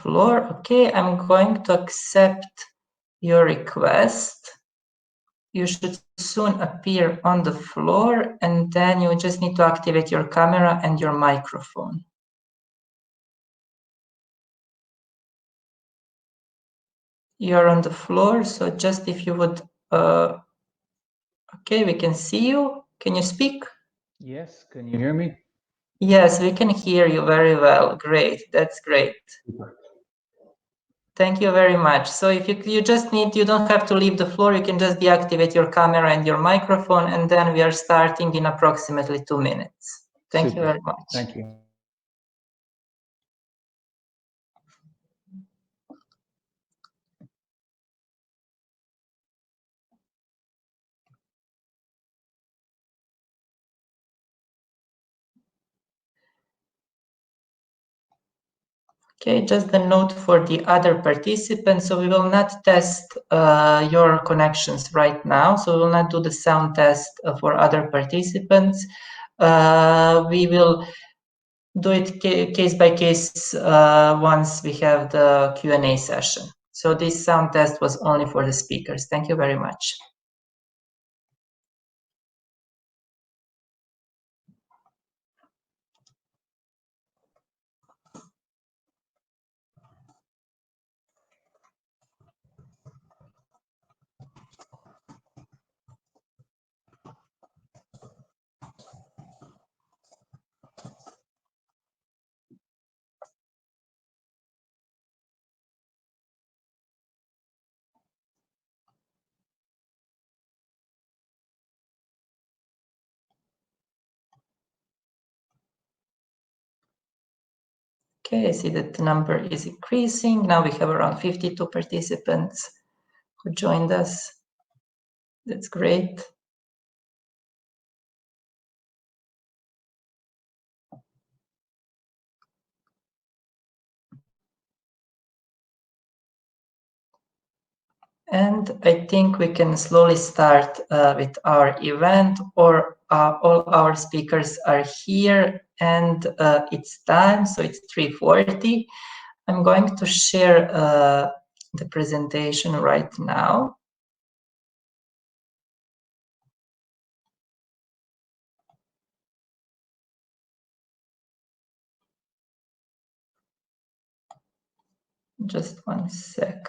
floor. Okay, I'm going to accept your request. You should soon appear on the floor, and then you just need to activate your camera and your microphone. You're on the floor, so just if you would, okay, we can see you. Can you speak? Yes, can you hear me? Yes, we can hear you very well. Great, that's great. Super. Thank you very much. So if you just need, you don't have to leave the floor, you can just deactivate your camera and your microphone, and then we are starting in approximately 2 minutes. Thank you very much. Thank you. Okay, just a note for the other participants. So we will not test your connections right now. So we will not do the sound test for other participants. We will do it case by case once we have the Q&A session. So this sound test was only for the speakers. Thank you very much. Okay, I see that the number is increasing. Now we have around 52 participants who joined us. That's great. And I think we can slowly start with our event, or all our speakers are here and it's time, so it's 3:40. I'm going to share the presentation right now. Just 1 second.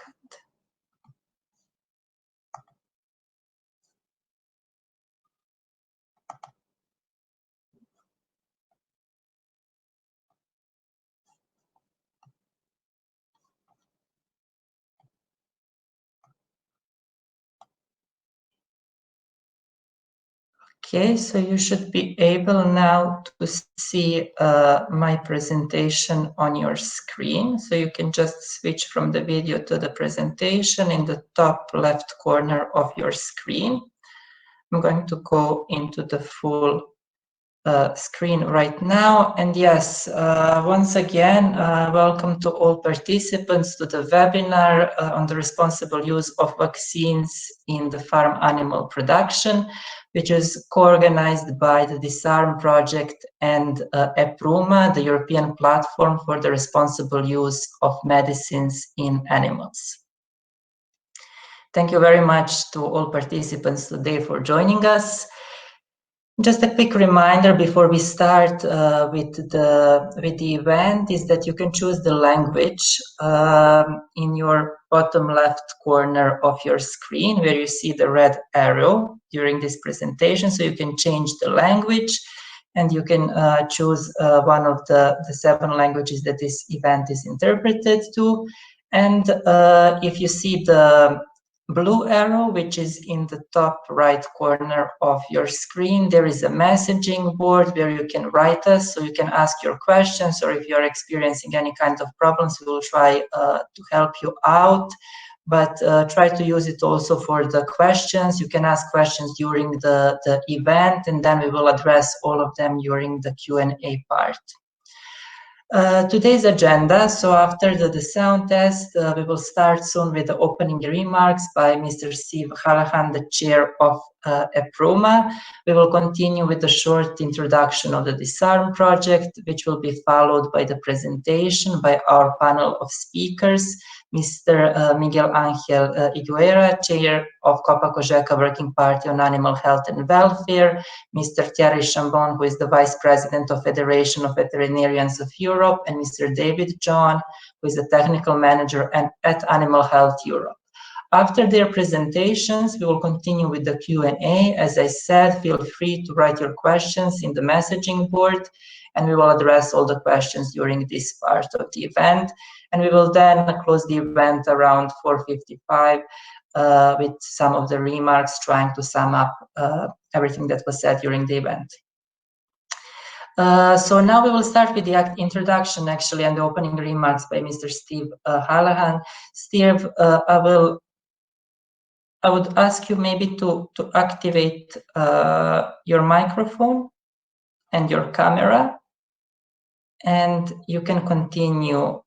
Okay, so you should be able now to see my presentation on your screen. So you can just switch from the video to the presentation in the top left corner of your screen. I'm going to go into the full screen right now. And yes, once again, welcome to all participants to the webinar on the responsible use of vaccines in the farm animal production, which is co-organized by the Disarm project and EPRUMA, the European platform for the responsible use of medicines in animals. Thank you very much to all participants today for joining us. Just a quick reminder before we start with the event is that you can choose the language in your bottom left corner of your screen where you see the red arrow during this presentation. So you can change the language and you can choose one of the 7 languages that this event is interpreted to. And if you see the blue arrow, which is in the top right corner of your screen, there is a messaging board where you can write us, so you can ask your questions, or if you're experiencing any kind of problems, we will try to help you out. But try to use it also for the questions. You can ask questions during the event, and then we will address all of them during the Q&A part. Today's agenda, so after the sound test, we will start soon with the opening remarks by Mr. Steve Hallahan, the chair of EPRUMA. We will continue with a short introduction of the Disarm project, which will be followed by the presentation by our panel of speakers, Mr. Miguel Ángel Higuera, Chair of Copa Cogeca Working Party on Animal Health and Welfare, Mr. Thierry Chambon, who is the Vice President of Federation of Veterinarians of Europe, and Mr. David John, who is the Technical Manager at Animal Health Europe. After their presentations, we will continue with the Q&A. As I said, feel free to write your questions in the messaging board, and we will address all the questions during this part of the event. And we will then close the event around 4:55 with some of the remarks, trying to sum up everything that was said during the event. So now we will start with the introduction, actually, and the opening remarks by Mr. Steve Hallahan. Steve, I would ask you maybe to activate your microphone and your camera, and you can continue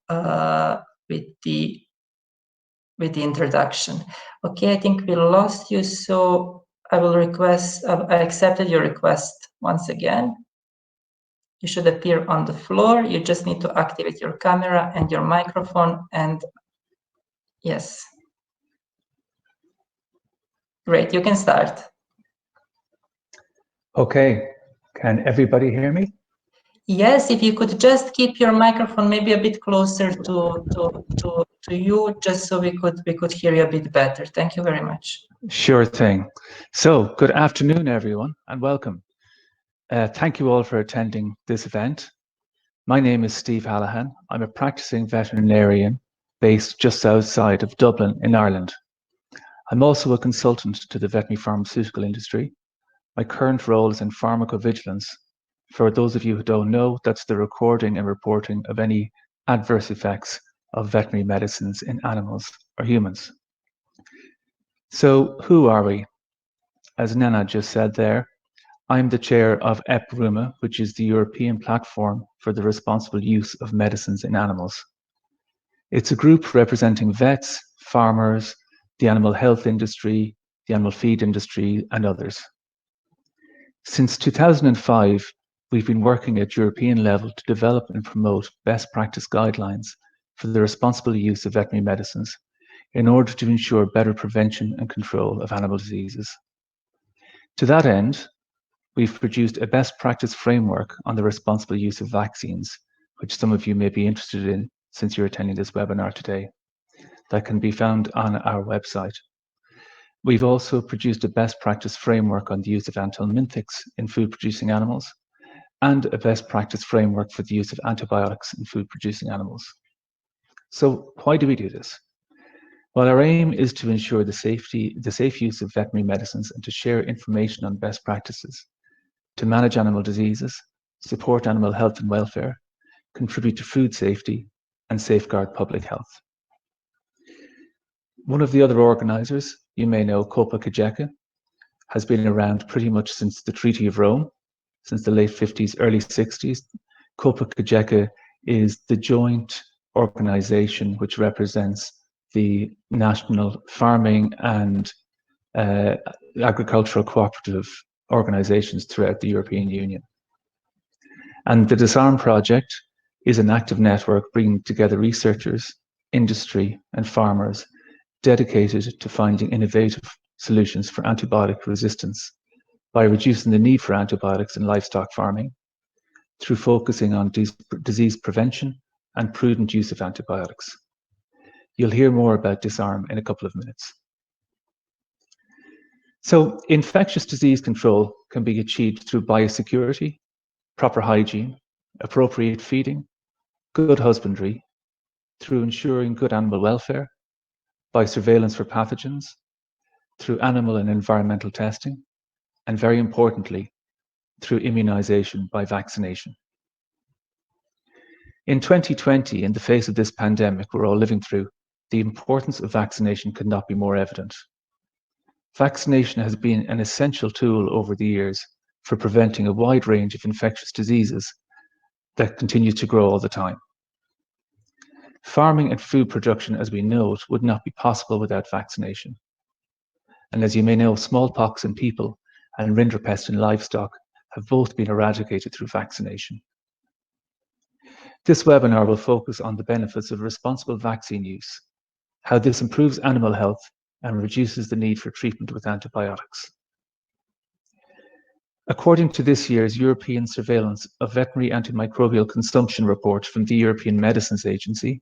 with the introduction. Okay, I think we lost you, so I will request. I accepted your request once again. You should appear on the floor. You just need to activate your camera and your microphone, and yes. Great, you can start. Okay, can everybody hear me? Yes, if you could just keep your microphone maybe a bit closer to you, just so we could hear you a bit better. Thank you very much. Sure thing. So, good afternoon, everyone, and welcome. Thank you all for attending this event. My name is Steve Hallahan. I'm a practicing veterinarian based just outside of Dublin in Ireland. I'm also a consultant to the veterinary pharmaceutical industry. My current role is in pharmacovigilance. For those of you who don't know, that's the recording and reporting of any adverse effects of veterinary medicines in animals or humans. So who are we? As Nana just said there, I'm the chair of EPRUMA, which is the European platform for the responsible use of medicines in animals. It's a group representing vets, farmers, the animal health industry, the animal feed industry, and others. Since 2005, we've been working at European level to develop and promote best practice guidelines for the responsible use of veterinary medicines in order to ensure better prevention and control of animal diseases. To that end, we've produced a best practice framework on the responsible use of vaccines, which some of you may be interested in since you're attending this webinar today, that can be found on our website. We've also produced a best practice framework on the use of anthelmintics in food-producing animals, and a best practice framework for the use of antibiotics in food-producing animals. So why do we do this? Well, our aim is to ensure the safe use of veterinary medicines and to share information on best practices, to manage animal diseases, support animal health and welfare, contribute to food safety, and safeguard public health. One of the other organizers, you may know, Copa Cogeca, has been around pretty much since the Treaty of Rome, since the late 50s, early 60s. Copa Cogeca is the joint organization which represents the national farming and agricultural cooperative organizations throughout the European Union. And the Disarm project is an active network bringing together researchers, industry, and farmers dedicated to finding innovative solutions for antibiotic resistance by reducing the need for antibiotics in livestock farming through focusing on disease prevention and prudent use of antibiotics. You'll hear more about Disarm in a couple of minutes. So infectious disease control can be achieved through biosecurity, proper hygiene, appropriate feeding, good husbandry, through ensuring good animal welfare, by surveillance for pathogens, through animal and environmental testing, and very importantly, through immunization by vaccination. In 2020, in the face of this pandemic we're all living through, the importance of vaccination could not be more evident. Vaccination has been an essential tool over the years for preventing a wide range of infectious diseases that continue to grow all the time. Farming and food production, as we know it, would not be possible without vaccination. And as you may know, smallpox in people and rinderpest in livestock have both been eradicated through vaccination. This webinar will focus on the benefits of responsible vaccine use, how this improves animal health and reduces the need for treatment with antibiotics. According to this year's European Surveillance of Veterinary Antimicrobial Consumption report from the European Medicines Agency,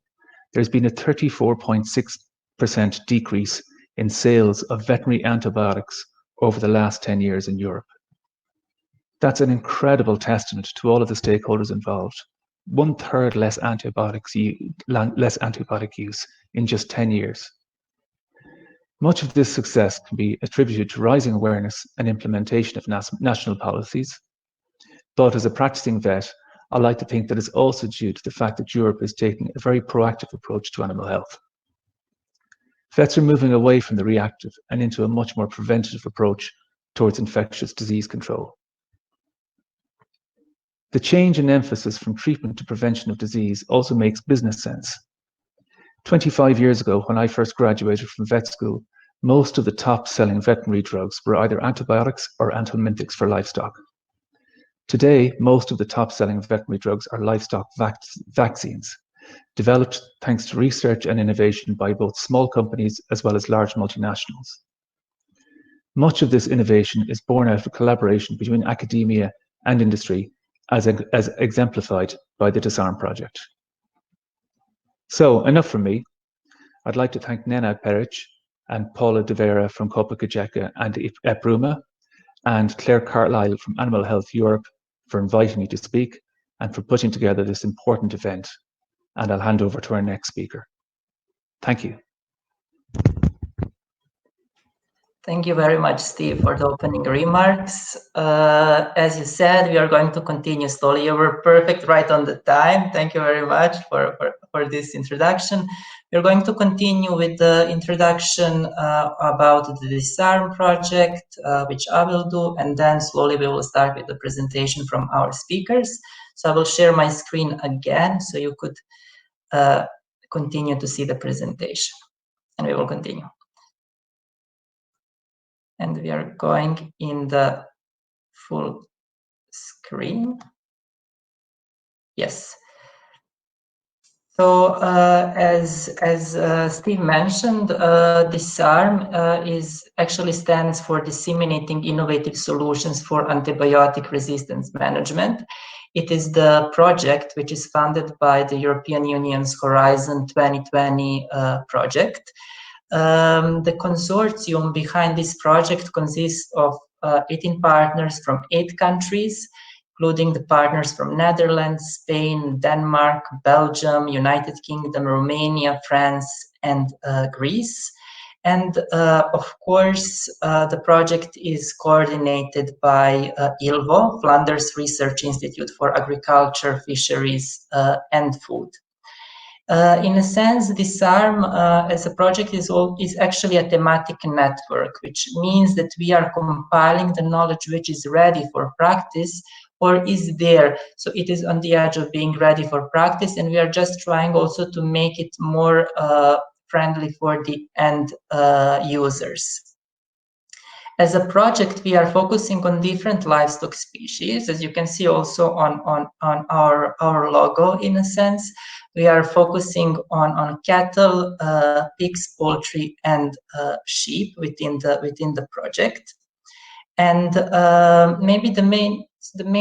there's been a 34.6% decrease in sales of veterinary antibiotics over the last 10 years in Europe. That's an incredible testament to all of the stakeholders involved. 1/3 less antibiotic use in just 10 years. Much of this success can be attributed to rising awareness and implementation of national policies. But as a practicing vet, I like to think that it's also due to the fact that Europe is taking a very proactive approach to animal health. Vets are moving away from the reactive and into a much more preventative approach towards infectious disease control. The change in emphasis from treatment to prevention of disease also makes business sense. 25 years ago, when I first graduated from vet school, most of the top-selling veterinary drugs were either antibiotics or anthelmintics for livestock. Today, most of the top-selling veterinary drugs are livestock vaccines, developed thanks to research and innovation by both small companies as well as large multinationals. Much of this innovation is born out of collaboration between academia and industry, as exemplified by the Disarm project. So, enough from me. I'd like to thank Nena Peric and Paula De Vera from Copa Cogeca and EPRUMA, and Claire Carlisle from Animal Health Europe for inviting me to speak and for putting together this important event. And I'll hand over to our next speaker. Thank you. Thank you very much, Steve, for the opening remarks. As you said, we are going to continue slowly. You were perfect right on the time. Thank you very much for this introduction. We're going to continue with the introduction about the Disarm project, which I will do, and then slowly we will start with the presentation from our speakers. So I will share my screen again so you could continue to see the presentation, and we will continue. And we are going in the full screen. Yes. So as Steve mentioned, Disarm actually stands for Disseminating Innovative Solutions for Antibiotic Resistance Management. It is the project which is funded by the European Union's Horizon 2020 project. The consortium behind this project consists of 18 partners from 8 countries, including the partners from Netherlands, Spain, Denmark, Belgium, United Kingdom, Romania, France, and Greece. And of course, the project is coordinated by ILVO, Flanders Research Institute for Agriculture, Fisheries, and Food. In a sense, Disarm as a project is actually a thematic network, which means that we are compiling the knowledge which is ready for practice or is there. So it is on the edge of being ready for practice, and we are just trying also to make it more friendly for the end users. As a project, we are focusing on different livestock species, as you can see also on our logo, in a sense. We are focusing on cattle, pigs, poultry, and sheep within the project. And maybe the main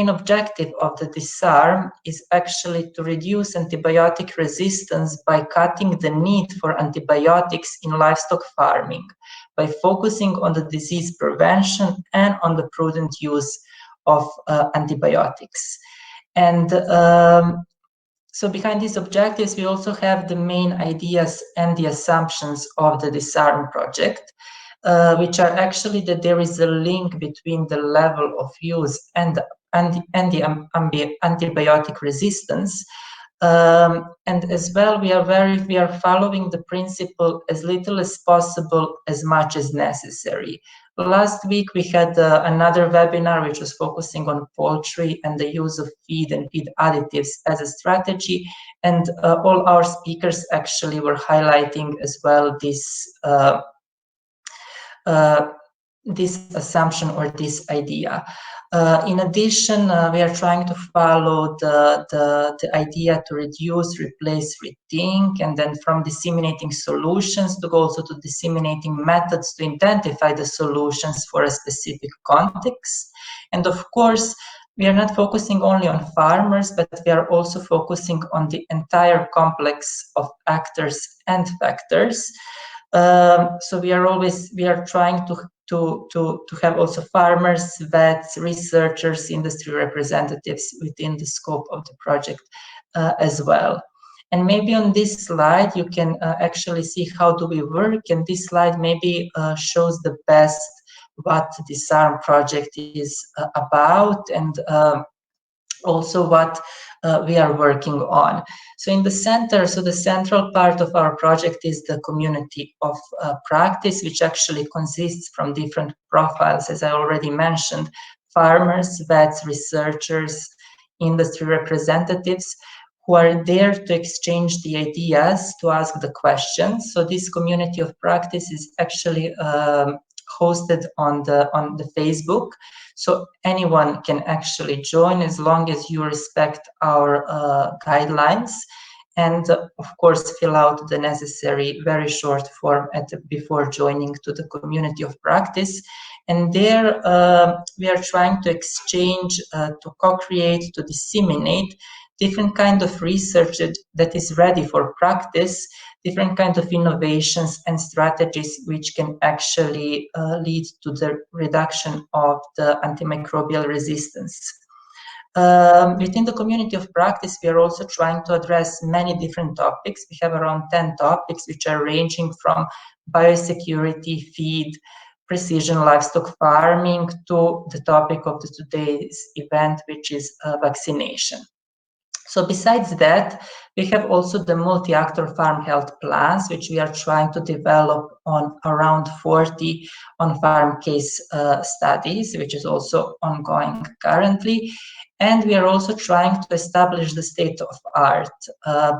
objective of the Disarm is actually to reduce antibiotic resistance by cutting the need for antibiotics in livestock farming, by focusing on the disease prevention and on the prudent use of antibiotics. And so behind these objectives, we also have the main ideas and the assumptions of the Disarm project, which are actually that there is a link between the level of use and the antibiotic resistance. And as well, we are following the principle as little as possible, as much as necessary. Last week, we had another webinar which was focusing on poultry and the use of feed and feed additives as a strategy. And all our speakers actually were highlighting as well this this assumption or this idea. In addition, we are trying to follow the idea to reduce, replace, rethink, and then from disseminating solutions to go also to disseminating methods to identify the solutions for a specific context. And of course, we are not focusing only on farmers, but we are also focusing on the entire complex of actors and factors. So we are trying to have also farmers, vets, researchers, industry representatives within the scope of the project as well. And maybe on this slide, you can actually see how do we work. And this slide maybe shows the best what the Disarm project is about, and also what we are working on. So in the center, so the central part of our project is the community of practice, which actually consists from different profiles, as I already mentioned: farmers, vets, researchers, industry representatives, who are there to exchange the ideas, to ask the questions. So this community of practice is actually hosted on the Facebook. So anyone can actually join as long as you respect our guidelines, and of course fill out the necessary very short form before joining to the community of practice. And there we are trying to exchange, to co-create, to disseminate different kind of research that is ready for practice, different kind of innovations and strategies which can actually lead to the reduction of the antimicrobial resistance. Within the community of practice, we are also trying to address many different topics. We have around 10 topics, which are ranging from biosecurity, feed, precision livestock farming, to the topic of today's event, which is vaccination. So besides that, we have also the multi-actor farm health plans, which we are trying to develop on around 40 on-farm case studies, which is also ongoing currently. And we are also trying to establish the state of art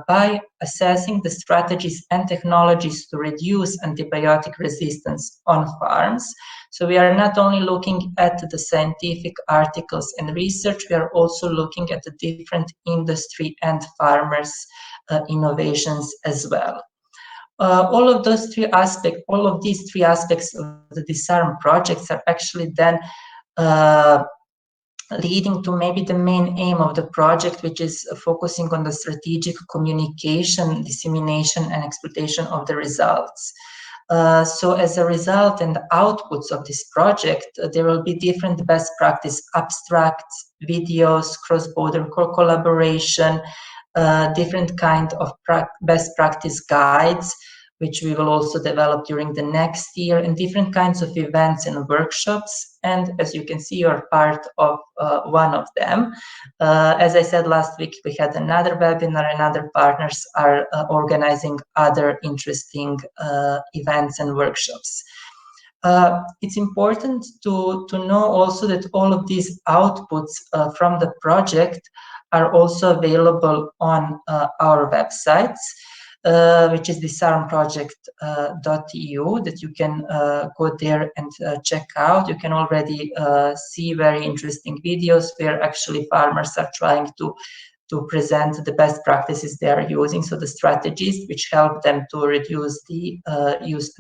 by assessing the strategies and technologies to reduce antibiotic resistance on farms. So we are not only looking at the scientific articles and research, we are also looking at the different industry and farmers' innovations as well. All of these three aspects of the Disarm projects are actually then leading to maybe the main aim of the project, which is focusing on the strategic communication, dissemination, and exploitation of the results. So as a result and the outputs of this project, there will be different best practice abstracts, videos, cross-border collaboration, different kind of best practice guides, which we will also develop during the next year, and different kinds of events and workshops. And as you can see, you're part of one of them. As I said last week, we had another webinar, and other partners are organizing other interesting events and workshops. It's important to know also that all of these outputs from the project are also available on our websites, which is disarmproject.eu, that you can go there and check out. You can already see very interesting videos where actually farmers are trying to present the best practices they are using, so the strategies which help them to reduce the use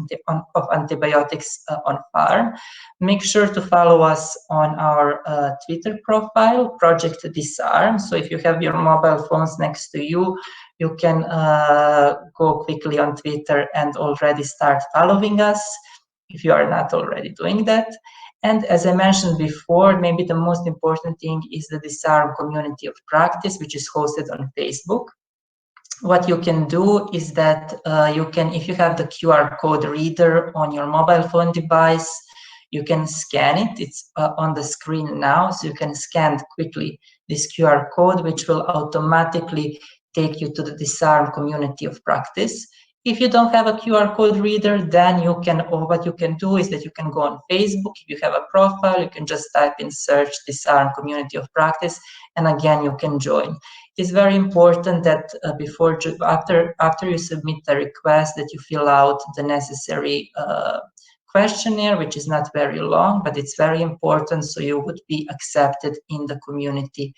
of antibiotics on farm. Make sure to follow us on our Twitter profile, Project Disarm. So if you have your mobile phones next to you, you can go quickly on Twitter and already start following us if you are not already doing that. And as I mentioned before, maybe the most important thing is the Disarm community of practice, which is hosted on Facebook. What you can do is that you can, if you have the QR code reader on your mobile phone device, you can scan it. It's on the screen now, so you can scan quickly this QR code, which will automatically take you to the Disarm community of practice. If you don't have a QR code reader, then you can, or what you can do is that you can go on Facebook. If you have a profile, you can just type in search Disarm community of practice, and again, you can join. It is very important that after you submit the request, that you fill out the necessary questionnaire, which is not very long, but it's very important, so you would be accepted in the community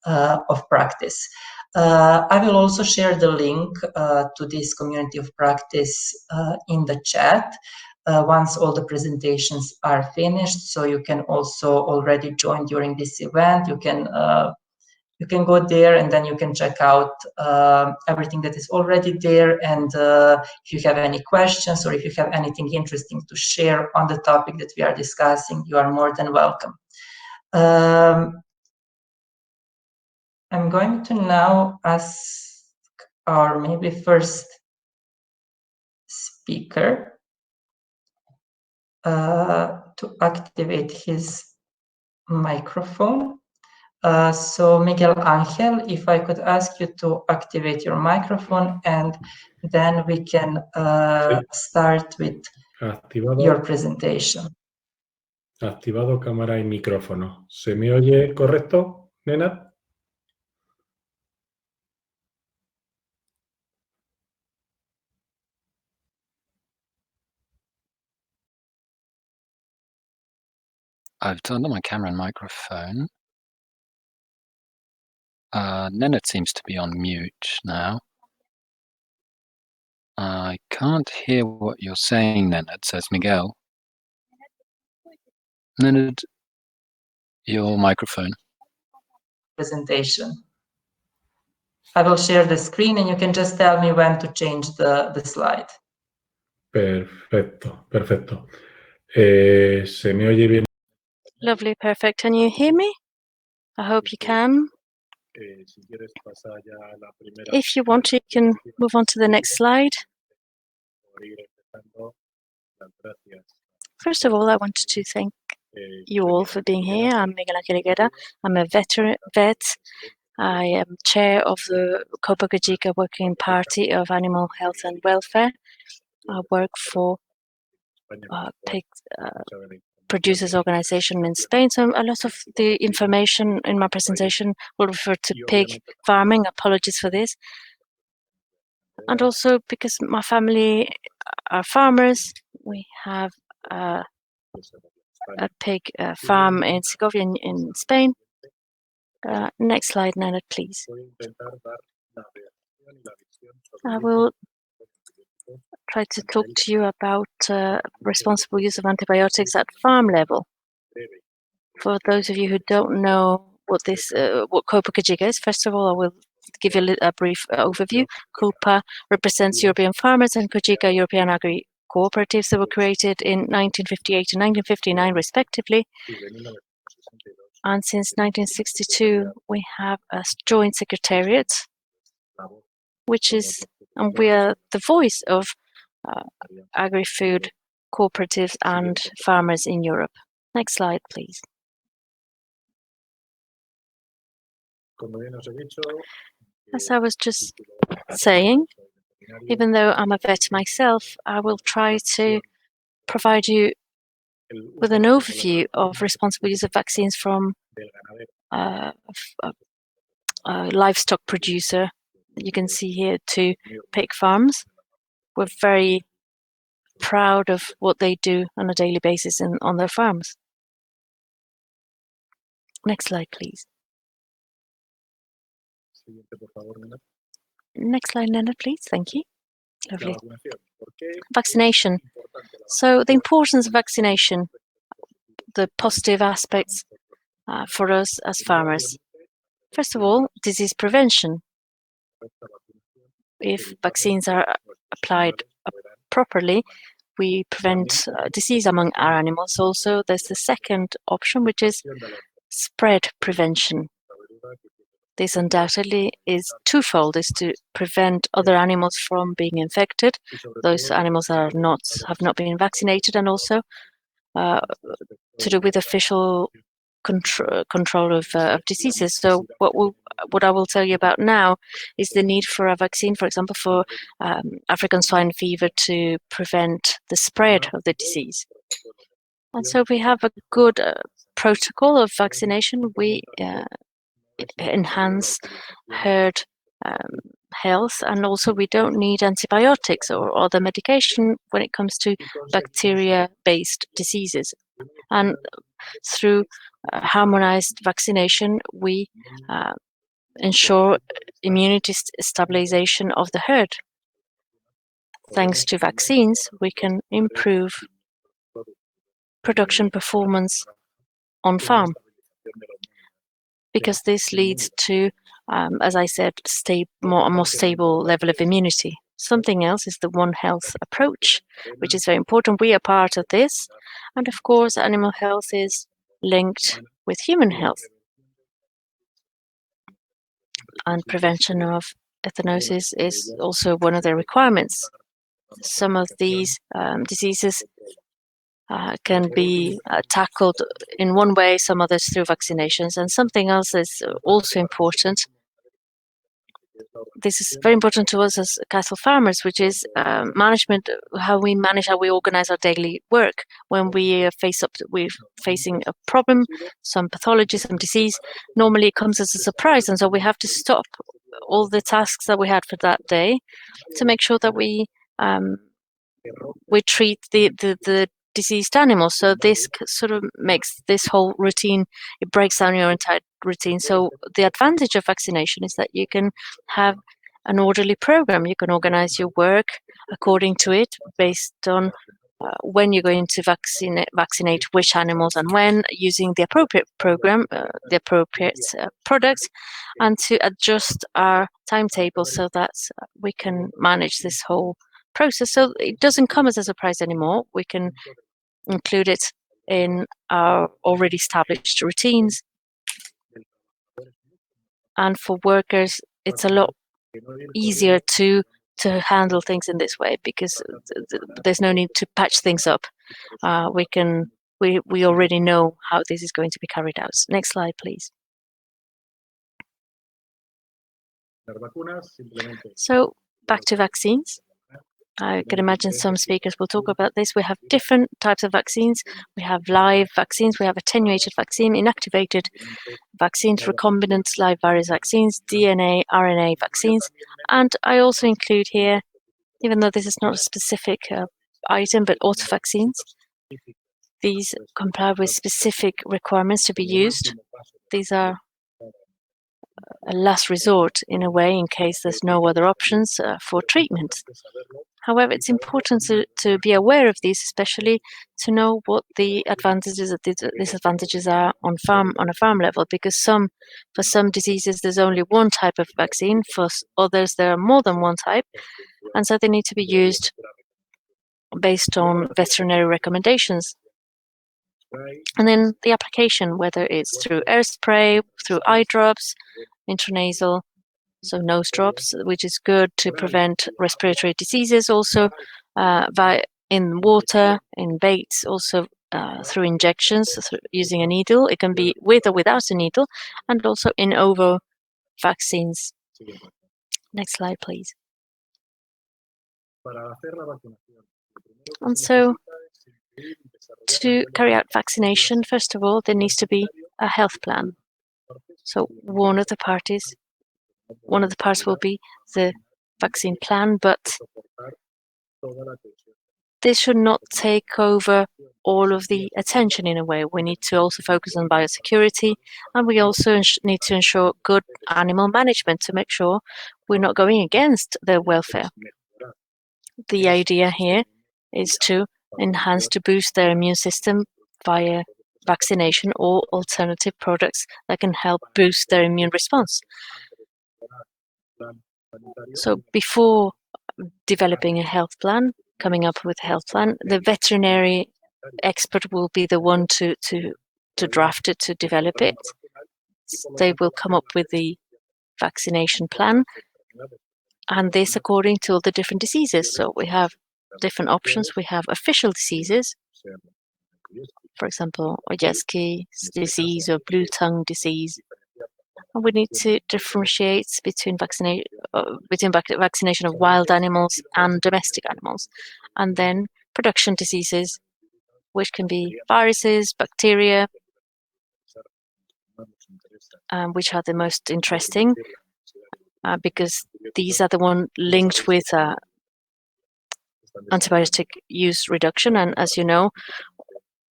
of practice. I will also share the link to this community of practice in the chat once all the presentations are finished, so you can also already join during this event. You can go there and then you can check out everything that is already there, and if you have any questions or if you have anything interesting to share on the topic that we are discussing, you are more than welcome. I'm going to now ask our maybe first speaker to activate his microphone. So Miguel Angel, if I could ask you to activate your microphone, and then we can start with your presentation. Activado cámara y micrófono. ¿Se me oye correcto, Nena? I've turned on my camera and microphone. Nenad seems to be on mute now. I can't hear what you're saying, Nenad, says Miguel. Nenad, your microphone. Presentation. I will share the screen and you can just tell me when to change the slide. Perfecto, perfecto. ¿Se me oye bien? Lovely, perfect. Can you hear me? I hope you can. If you want, you can move on to the next slide. First of all, I wanted to thank you all for being here. I'm Miguel Angel. I'm a vet. I am chair of the Copa Cogeca Working Party of Animal Health and Welfare. I work for pig producers organization in Spain. So a lot of the information in my presentation will refer to pig farming. Apologies for this. And also because my family are farmers, we have a pig farm in Segovia in Spain. Next slide, Nana, please. I will try to talk to you about responsible use of antibiotics at farm level. For those of you who don't know what Copa Cogeca is, first of all, I will give you a brief overview. Copa represents European farmers and Cogeca European agri cooperatives that were created in 1958 and 1959 respectively. And since 1962, we have a joint secretariat, and we are the voice of agri-food cooperatives and farmers in Europe. Next slide, please. As I was just saying, even though I'm a vet myself, I will try to provide you with an overview of responsible use of vaccines from a livestock producer that you can see here, to pig farms. We're very proud of what they do on a daily basis on their farms. Next slide, please. Next slide, Nena, please. Thank you. Lovely. Vaccination. So the importance of vaccination, the positive aspects for us as farmers. First of all, disease prevention. If vaccines are applied properly, we prevent disease among our animals. Also, there's the second option, which is spread prevention. This undoubtedly is twofold: is to prevent other animals from being infected, those animals that have not been vaccinated, and also to do with official control of diseases. So what I will tell you about now is the need for a vaccine, for example, for African swine fever, to prevent the spread of the disease. And so we have a good protocol of vaccination. We enhance herd health, and also we don't need antibiotics or other medication when it comes to bacteria-based diseases. And through harmonized vaccination, we ensure immunity stabilization of the herd. Thanks to vaccines, we can improve production performance on farm, because this leads to, as I said, a more stable level of immunity. Something else is the One Health approach, which is very important. We are part of this. And of course, animal health is linked with human health. And prevention of ethanosis is also one of the requirements. Some of these diseases can be tackled in one way, some others through vaccinations. And something else is also important. This is very important to us as cattle farmers, which is management, how we organize our daily work. When we're facing a problem, some pathology, some disease, normally it comes as a surprise. And so we have to stop all the tasks that we had for that day to make sure that we treat the diseased animals. So this sort of makes this whole routine, it breaks down your entire routine. So the advantage of vaccination is that you can have an orderly program. You can organize your work according to it, based on when you're going to vaccinate which animals and when, using the appropriate program, the appropriate products, and to adjust our timetable so that we can manage this whole process. So it doesn't come as a surprise anymore. We can include it in our already established routines. And for workers, it's a lot easier to handle things in this way, because there's no need to patch things up. We already know how this is going to be carried out. Next slide, please. So back to vaccines. I can imagine some speakers will talk about this. We have different types of vaccines. We have live vaccines, we have attenuated vaccine, inactivated vaccines, recombinant live virus vaccines, DNA, RNA vaccines. And I also include here, even though this is not a specific item, but auto vaccines. These comply with specific requirements to be used. These are a last resort, in a way, in case there's no other options for treatment. However, it's important to be aware of these, especially to know what the advantages and disadvantages are on a farm level, because for some diseases there's only one type of vaccine, for others there are more than one type, and so they need to be used based on veterinary recommendations. And then the application, whether it's through air spray, through eye drops, intranasal, so nose drops, which is good to prevent respiratory diseases, also in water, in baits, also through injections, using a needle. It can be with or without a needle, and also in ovo vaccines. Next slide, please. And so, to carry out vaccination, first of all, there needs to be a health plan. So one of the parts will be the vaccine plan, but this should not take over all of the attention in a way. We need to also focus on biosecurity, and we also need to ensure good animal management to make sure we're not going against their welfare. The idea here is to enhance, to boost their immune system via vaccination or alternative products that can help boost their immune response. So before developing a health plan, coming up with a health plan, the veterinary expert will be the one to draft it, to develop it. They will come up with the vaccination plan, and this according to all the different diseases. So we have different options. We have official diseases, for example, Oyeski disease or blue tongue disease. And we need to differentiate between vaccination of wild animals and domestic animals. And then production diseases, which can be viruses, bacteria, which are the most interesting. because these are the one linked with antibiotic use reduction. And as you know,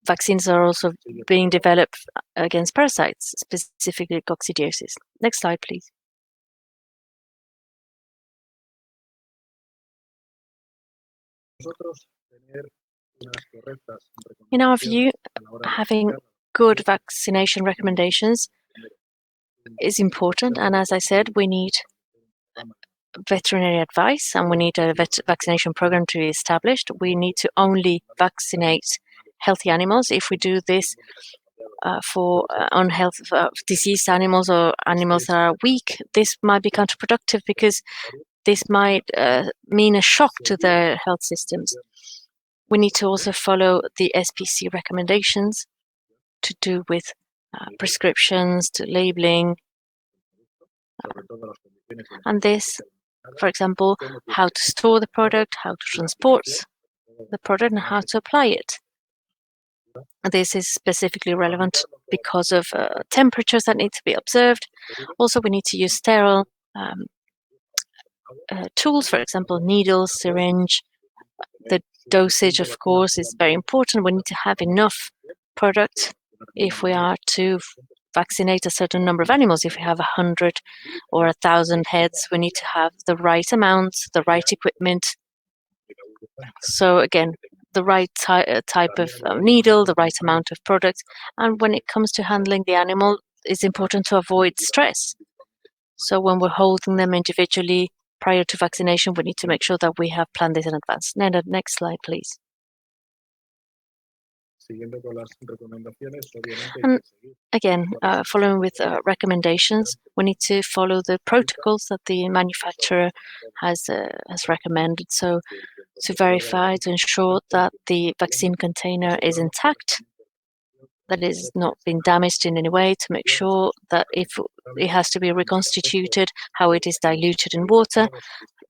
vaccines are also being developed against parasites, specifically coccidiosis. Next slide, please. In our view, having good vaccination recommendations is important. And as I said, we need veterinary advice and we need a vaccination program to be established. We need to only vaccinate healthy animals. If we do this for diseased animals or animals that are weak, this might be counterproductive because this might mean a shock to their health systems. We need to also follow the SPC recommendations to do with prescriptions, to labeling, and this, for example, how to store the product, how to transport the product, and how to apply it. This is specifically relevant because of temperatures that need to be observed. Also, we need to use sterile tools, for example, needles, syringe. The dosage, of course, is very important. We need to have enough product if we are to vaccinate a certain number of animals. If we have 100 or 1,000 heads, we need to have the right amount, the right equipment. So again, the right type of needle, the right amount of product. And when it comes to handling the animal, it's important to avoid stress. So when we're holding them individually prior to vaccination, we need to make sure that we have planned this in advance. Nena, next slide, please. And again, following with recommendations, we need to follow the protocols that the manufacturer has recommended. So to verify, to ensure that the vaccine container is intact, that it has not been damaged in any way, to make sure that if it has to be reconstituted, how it is diluted in water.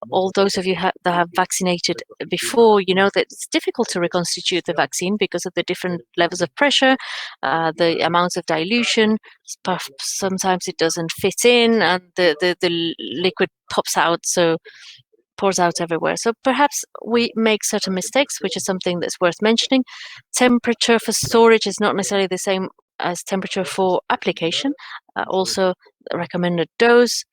All those of you that have vaccinated before, you know that it's difficult to reconstitute the vaccine because of the different levels of pressure, the amounts of dilution. Sometimes it doesn't fit in and the liquid pops out, so pours out everywhere. So perhaps we make certain mistakes, which is something that's worth mentioning. Temperature for storage is not necessarily the same as temperature for application. Also, the recommended dose.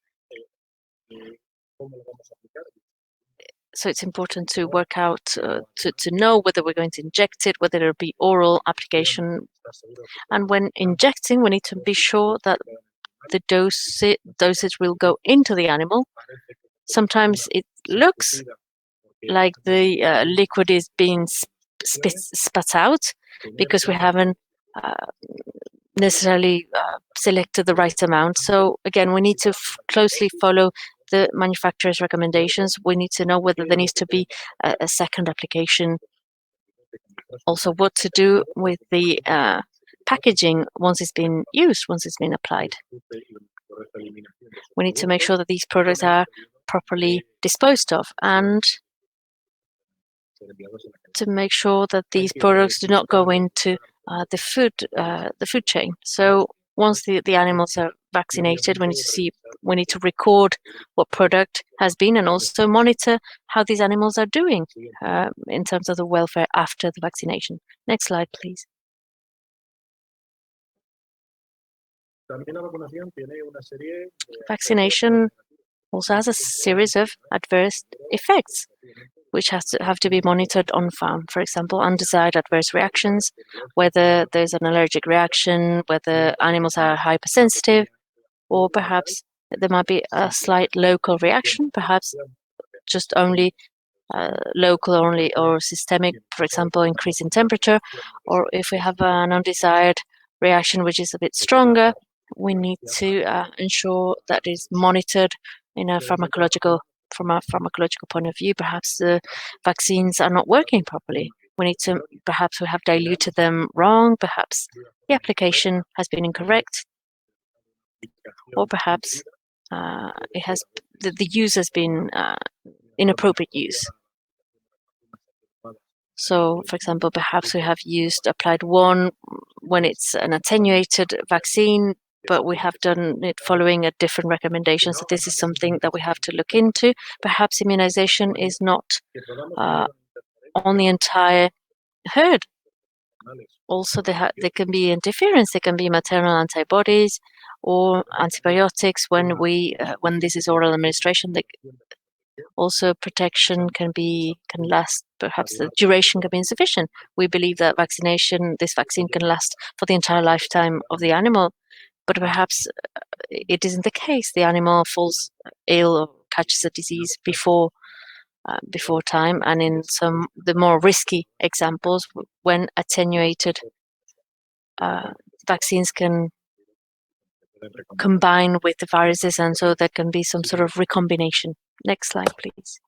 So it's important to work out, to know whether we're going to inject it, whether it'll be oral application. And when injecting, we need to be sure that the dosage will go into the animal. Sometimes it looks like the liquid is being spat out because we haven't necessarily selected the right amount. So again, we need to closely follow the manufacturer's recommendations. We need to know whether there needs to be a second application. Also, what to do with the packaging once it's been used, once it's been applied. We need to make sure that these products are properly disposed of and to make sure that these products do not go into the food chain. So once the animals are vaccinated, we need to record what product has been and also monitor how these animals are doing in terms of the welfare after the vaccination. Next slide, please. Vaccination also has a series of adverse effects, which have to be monitored on farm. For example, undesired adverse reactions, whether there's an allergic reaction, whether animals are hypersensitive, or perhaps there might be a slight local reaction, perhaps just only local only or systemic, for example, increase in temperature, or if we have an undesired reaction which is a bit stronger, we need to ensure that it's monitored in a from a pharmacological point of view. Perhaps the vaccines are not working properly. We need to, perhaps we have diluted them wrong, perhaps the application has been incorrect, or perhaps the use has been inappropriate use. So, for example, perhaps we have applied one when it's an attenuated vaccine but we have done it following a different recommendation. So this is something that we have to look into. Perhaps immunization is not on the entire herd. Also, there can be interference. There can be maternal antibodies or antibiotics when this is oral administration. Also, protection can last. Perhaps the duration can be insufficient. We believe that this vaccine can last for the entire lifetime of the animal, but perhaps it isn't the case. The animal falls ill or catches a disease before time, and in the more risky examples, when attenuated vaccines can combine with the viruses, and so there can be some sort of recombination. Next slide, please.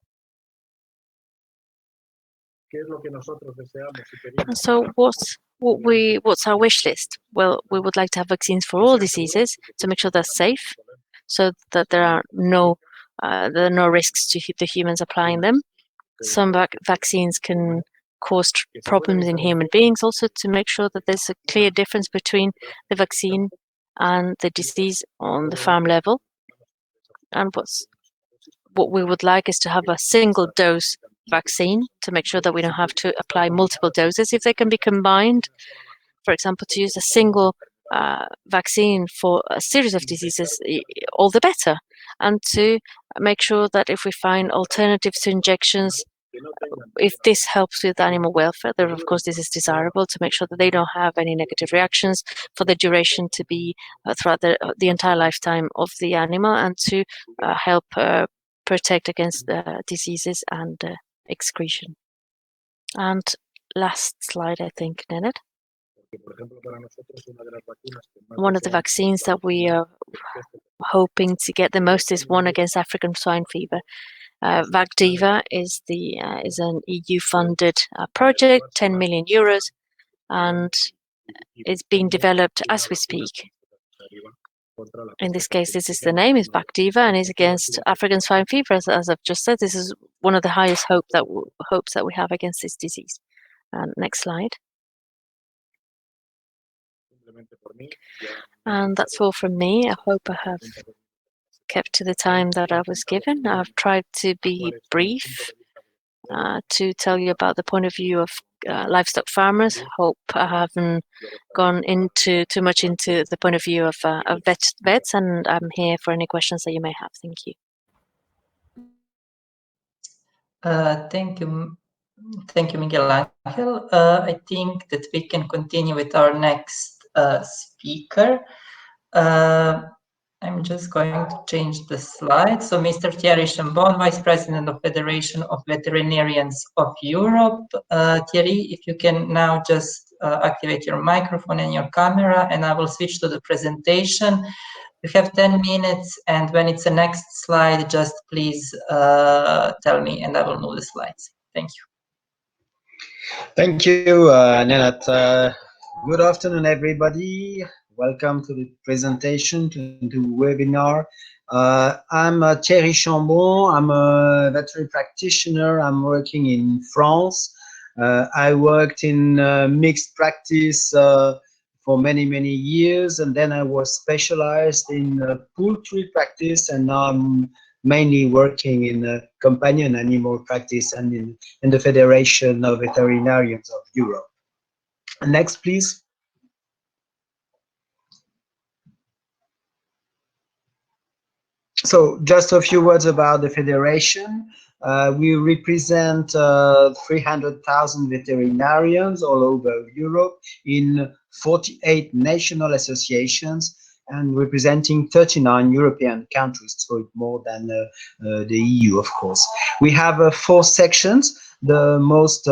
And so what's our wish list? Well, we would like to have vaccines for all diseases to make sure they're safe, so that there are no risks to the humans applying them. Some vaccines can cause problems in human beings, also to make sure that there's a clear difference between the vaccine and the disease on the farm level. And what we would like is to have a single dose vaccine to make sure that we don't have to apply multiple doses. If they can be combined, for example, to use a single vaccine for a series of diseases, all the better. And to make sure that if we find alternatives to injections, if this helps with animal welfare, then of course this is desirable, to make sure that they don't have any negative reactions, for the duration to be throughout the entire lifetime of the animal, and to help protect against diseases and excretion. And last slide, I think, Nenad. One of the vaccines that we are hoping to get the most is one against African swine fever. VACDIVA is an EU-funded project, 10 million euros, and it's being developed as we speak. In this case, this is the name, is VACDIVA, and is against African swine fever. As I've just said, this is one of the highest hopes that we have against this disease. Next slide. And that's all from me. I hope I have kept to the time that I was given. I've tried to be brief, to tell you about the point of view of livestock farmers. Hope I haven't gone too much into the point of view of vets, and I'm here for any questions that you may have. Thank you. Thank you, Miguel Angel. I think that we can continue with our next speaker. I'm just going to change the slide. So Mr. Thierry Chambon, Vice President of Federation of Veterinarians of Europe. Thierry, if you can now just activate your microphone and your camera, and I will switch to the presentation. You have 10 minutes, and when it's the next slide, just please tell me, and I will move the slides. Thank you. Thank you, Nenad. Good afternoon, everybody. Welcome to the presentation, to the webinar. I'm Thierry Chambon. I'm a veterinary practitioner. I'm working in France. I worked in mixed practice for many, many years, and then I was specialized in poultry practice, and now I'm mainly working in companion animal practice and in the Federation of Veterinarians of Europe. Next, please. So just a few words about the Federation. We represent 300,000 veterinarians all over Europe in 48 national associations and representing 39 European countries, so more than the EU, of course. We have 4 sections. The most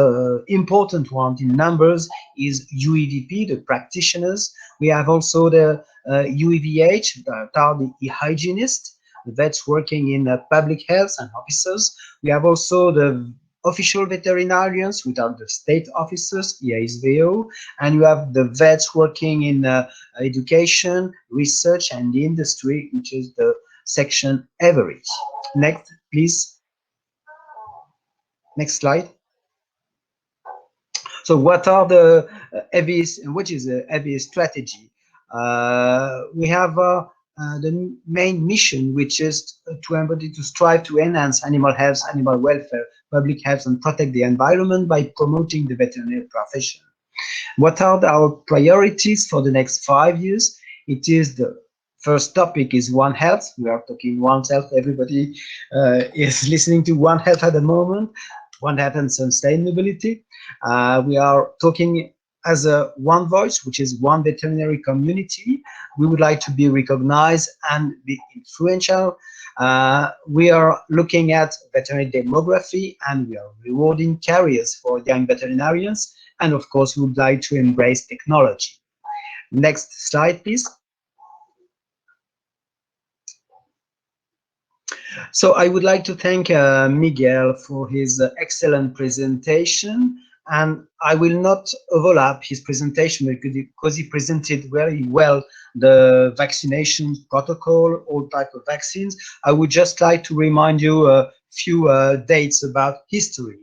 important one in numbers is UEVP, the practitioners. We have also the UEVH, the hygienists, the vets working in public health and officers. We have also the official veterinarians, which are the state officers, EASVO, and you have the vets working in education, research, and the industry, which is the section average. Next, please. Next slide. So what are the what is the EVI strategy? We have the main mission, which is to strive to enhance animal health, animal welfare, public health, and protect the environment by promoting the veterinary profession. What are our priorities for the next 5 years? It is the first topic is One Health. We are talking One Health. Everybody is listening to One Health at the moment. One Health and sustainability. We are talking as a one voice, which is one veterinary community. We would like to be recognized and be influential. We are looking at veterinary demography, and we are rewarding careers for young veterinarians. And of course, we would like to embrace technology. Next slide, please. So I would like to thank Miguel for his excellent presentation, and I will not overlap his presentation because he presented very well the vaccination protocol, all types of vaccines. I would just like to remind you a few dates about history.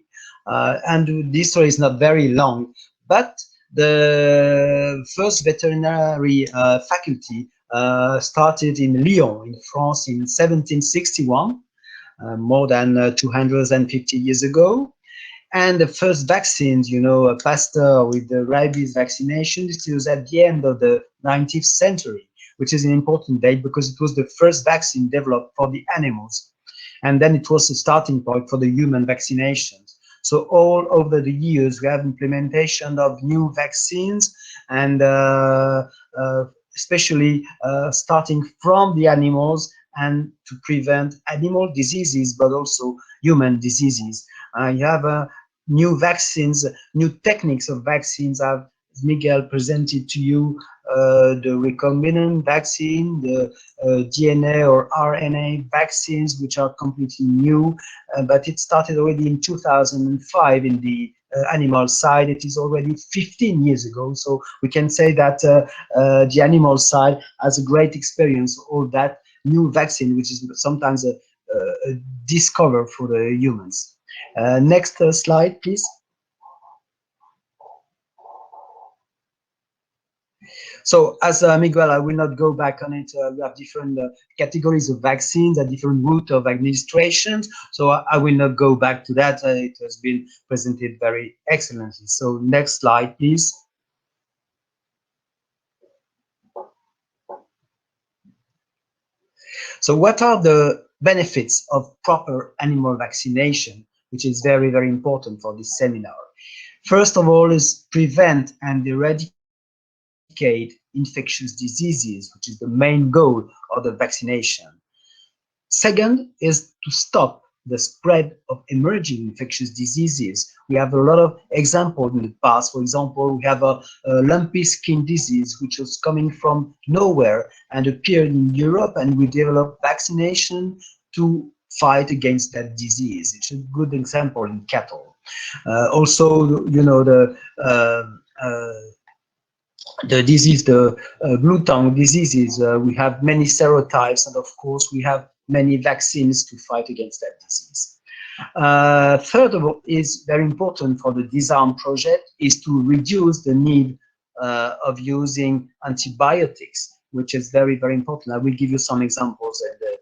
And the history is not very long, but the first veterinary faculty started in Lyon, in France, in 1761, more than 250 years ago. And the first vaccines, you know, Pasteur with the rabies vaccination, it was at the end of the 19th century, which is an important date because it was the first vaccine developed for the animals. And then it was a starting point for the human vaccinations. So all over the years, we have implementation of new vaccines, and especially starting from the animals and to prevent animal diseases, but also human diseases. You have new vaccines, new techniques of vaccines. As Miguel presented to you, the recombinant vaccine, the DNA or RNA vaccines, which are completely new, but it started already in 2005 in the animal side. It is already 15 years ago, so we can say that the animal side has a great experience, all that new vaccine, which is sometimes a discover for the humans. Next slide, please. So as Miguel, I will not go back on it. We have different categories of vaccines, a different route of administrations. So I will not go back to that. It has been presented very excellently. So next slide, please. So what are the benefits of proper animal vaccination, which is very, very important for this seminar? First of all is prevent and eradicate infectious diseases, which is the main goal of the vaccination. Second is to stop the spread of emerging infectious diseases. We have a lot of examples in the past. For example, we have a lumpy skin disease, which was coming from nowhere and appeared in Europe, and we developed vaccination to fight against that disease. It's a good example in cattle. Also, you know, the disease, the blue tongue diseases, we have many serotypes, and of course we have many vaccines to fight against that disease. Third of all, is very important for the Disarm project, is to reduce the need of using antibiotics, which is very, very important. I will give you some examples in the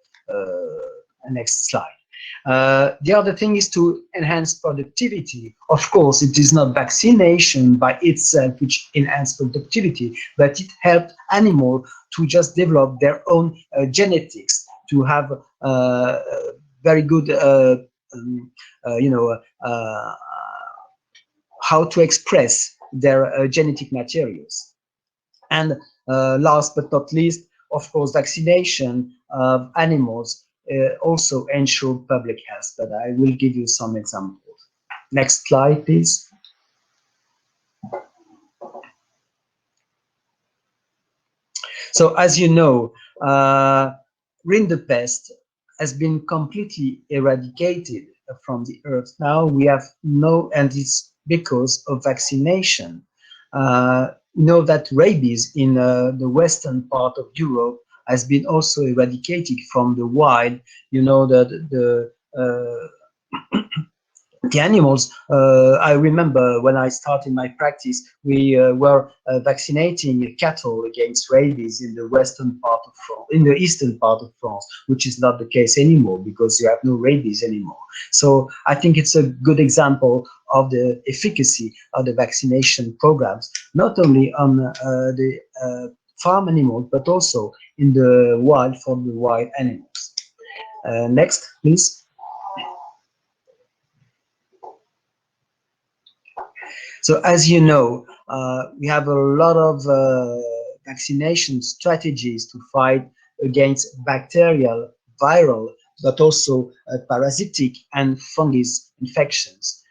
next slide. The other thing is to enhance productivity. Of course, it is not vaccination by itself which enhances productivity, but it helps animals to just develop their own genetics, to have very good, you know, how to express their genetic materials. And last but not least, of course, vaccination of animals also ensure public health, but I will give you some examples. Next slide, please. So as you know, rinderpest has been completely eradicated from the earth. Now we have no, and it's because of vaccination. Know that rabies in the western part of Europe has been also eradicated from the wild. You know that the animals, I remember when I started my practice, we were vaccinating cattle against rabies in the western part of France, in the eastern part of France, which is not the case anymore because you have no rabies anymore. So I think it's a good example of the efficacy of the vaccination programs, not only on the farm animals, but also in the wild for the wild animals. Next, please. So as you know, we have a lot of vaccination strategies to fight against bacterial, viral, but also parasitic and fungus infections.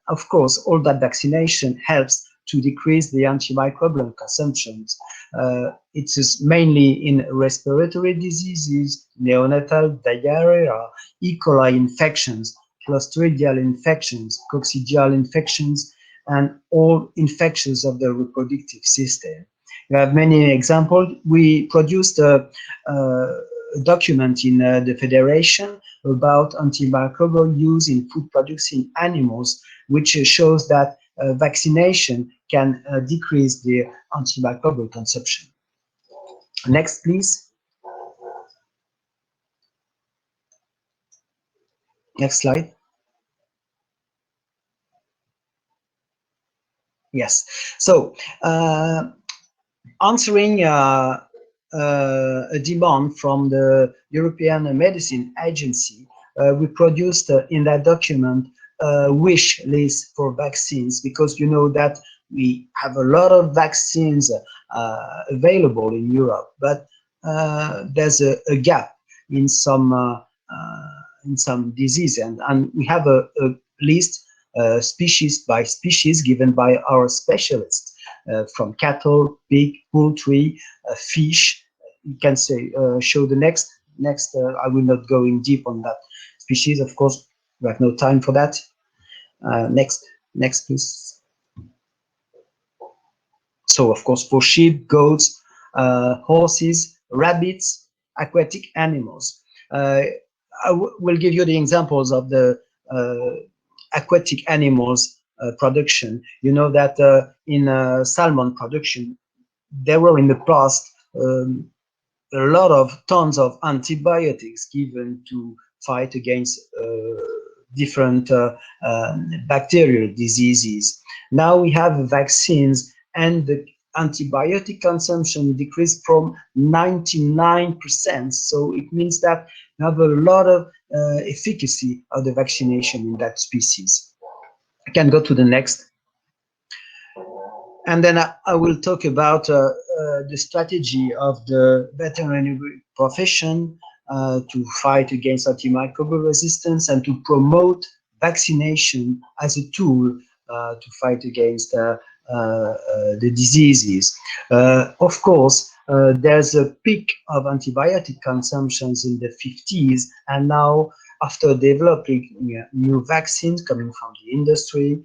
Of course, all that vaccination helps to decrease the antimicrobial consumptions. It is mainly in respiratory diseases, neonatal diarrhea, E. coli infections, clostridial infections, coccidial infections, and all infections of the reproductive system. We have many examples. We produced a document in the Federation about antimicrobial use in food-producing animals, which shows that vaccination can decrease the antimicrobial consumption. Next, please. Next slide. Yes. So, answering a demand from the European Medicine Agency, we produced in that document a wish list for vaccines, because you know that we have a lot of vaccines available in Europe, but there's a gap in some disease, and we have a list species by species given by our specialists. From cattle, pig, poultry, fish. You can say, show the next. I will not go in deep on that species. Of course, we have no time for that. Next, please. So, of course, for sheep, goats, horses, rabbits, aquatic animals. I will give you the examples of the aquatic animals production. You know that in salmon production, there were in the past a lot of tons of antibiotics given to fight against different bacterial diseases. Now we have vaccines, and the antibiotic consumption decreased from 99%. So it means that you have a lot of efficacy of the vaccination in that species. I can go to the next. And then I will talk about the strategy of the veterinary profession to fight against antimicrobial resistance and to promote vaccination as a tool to fight against the diseases. Of course, there's a peak of antibiotic consumptions in the 50s, and now after developing new vaccines coming from the industry,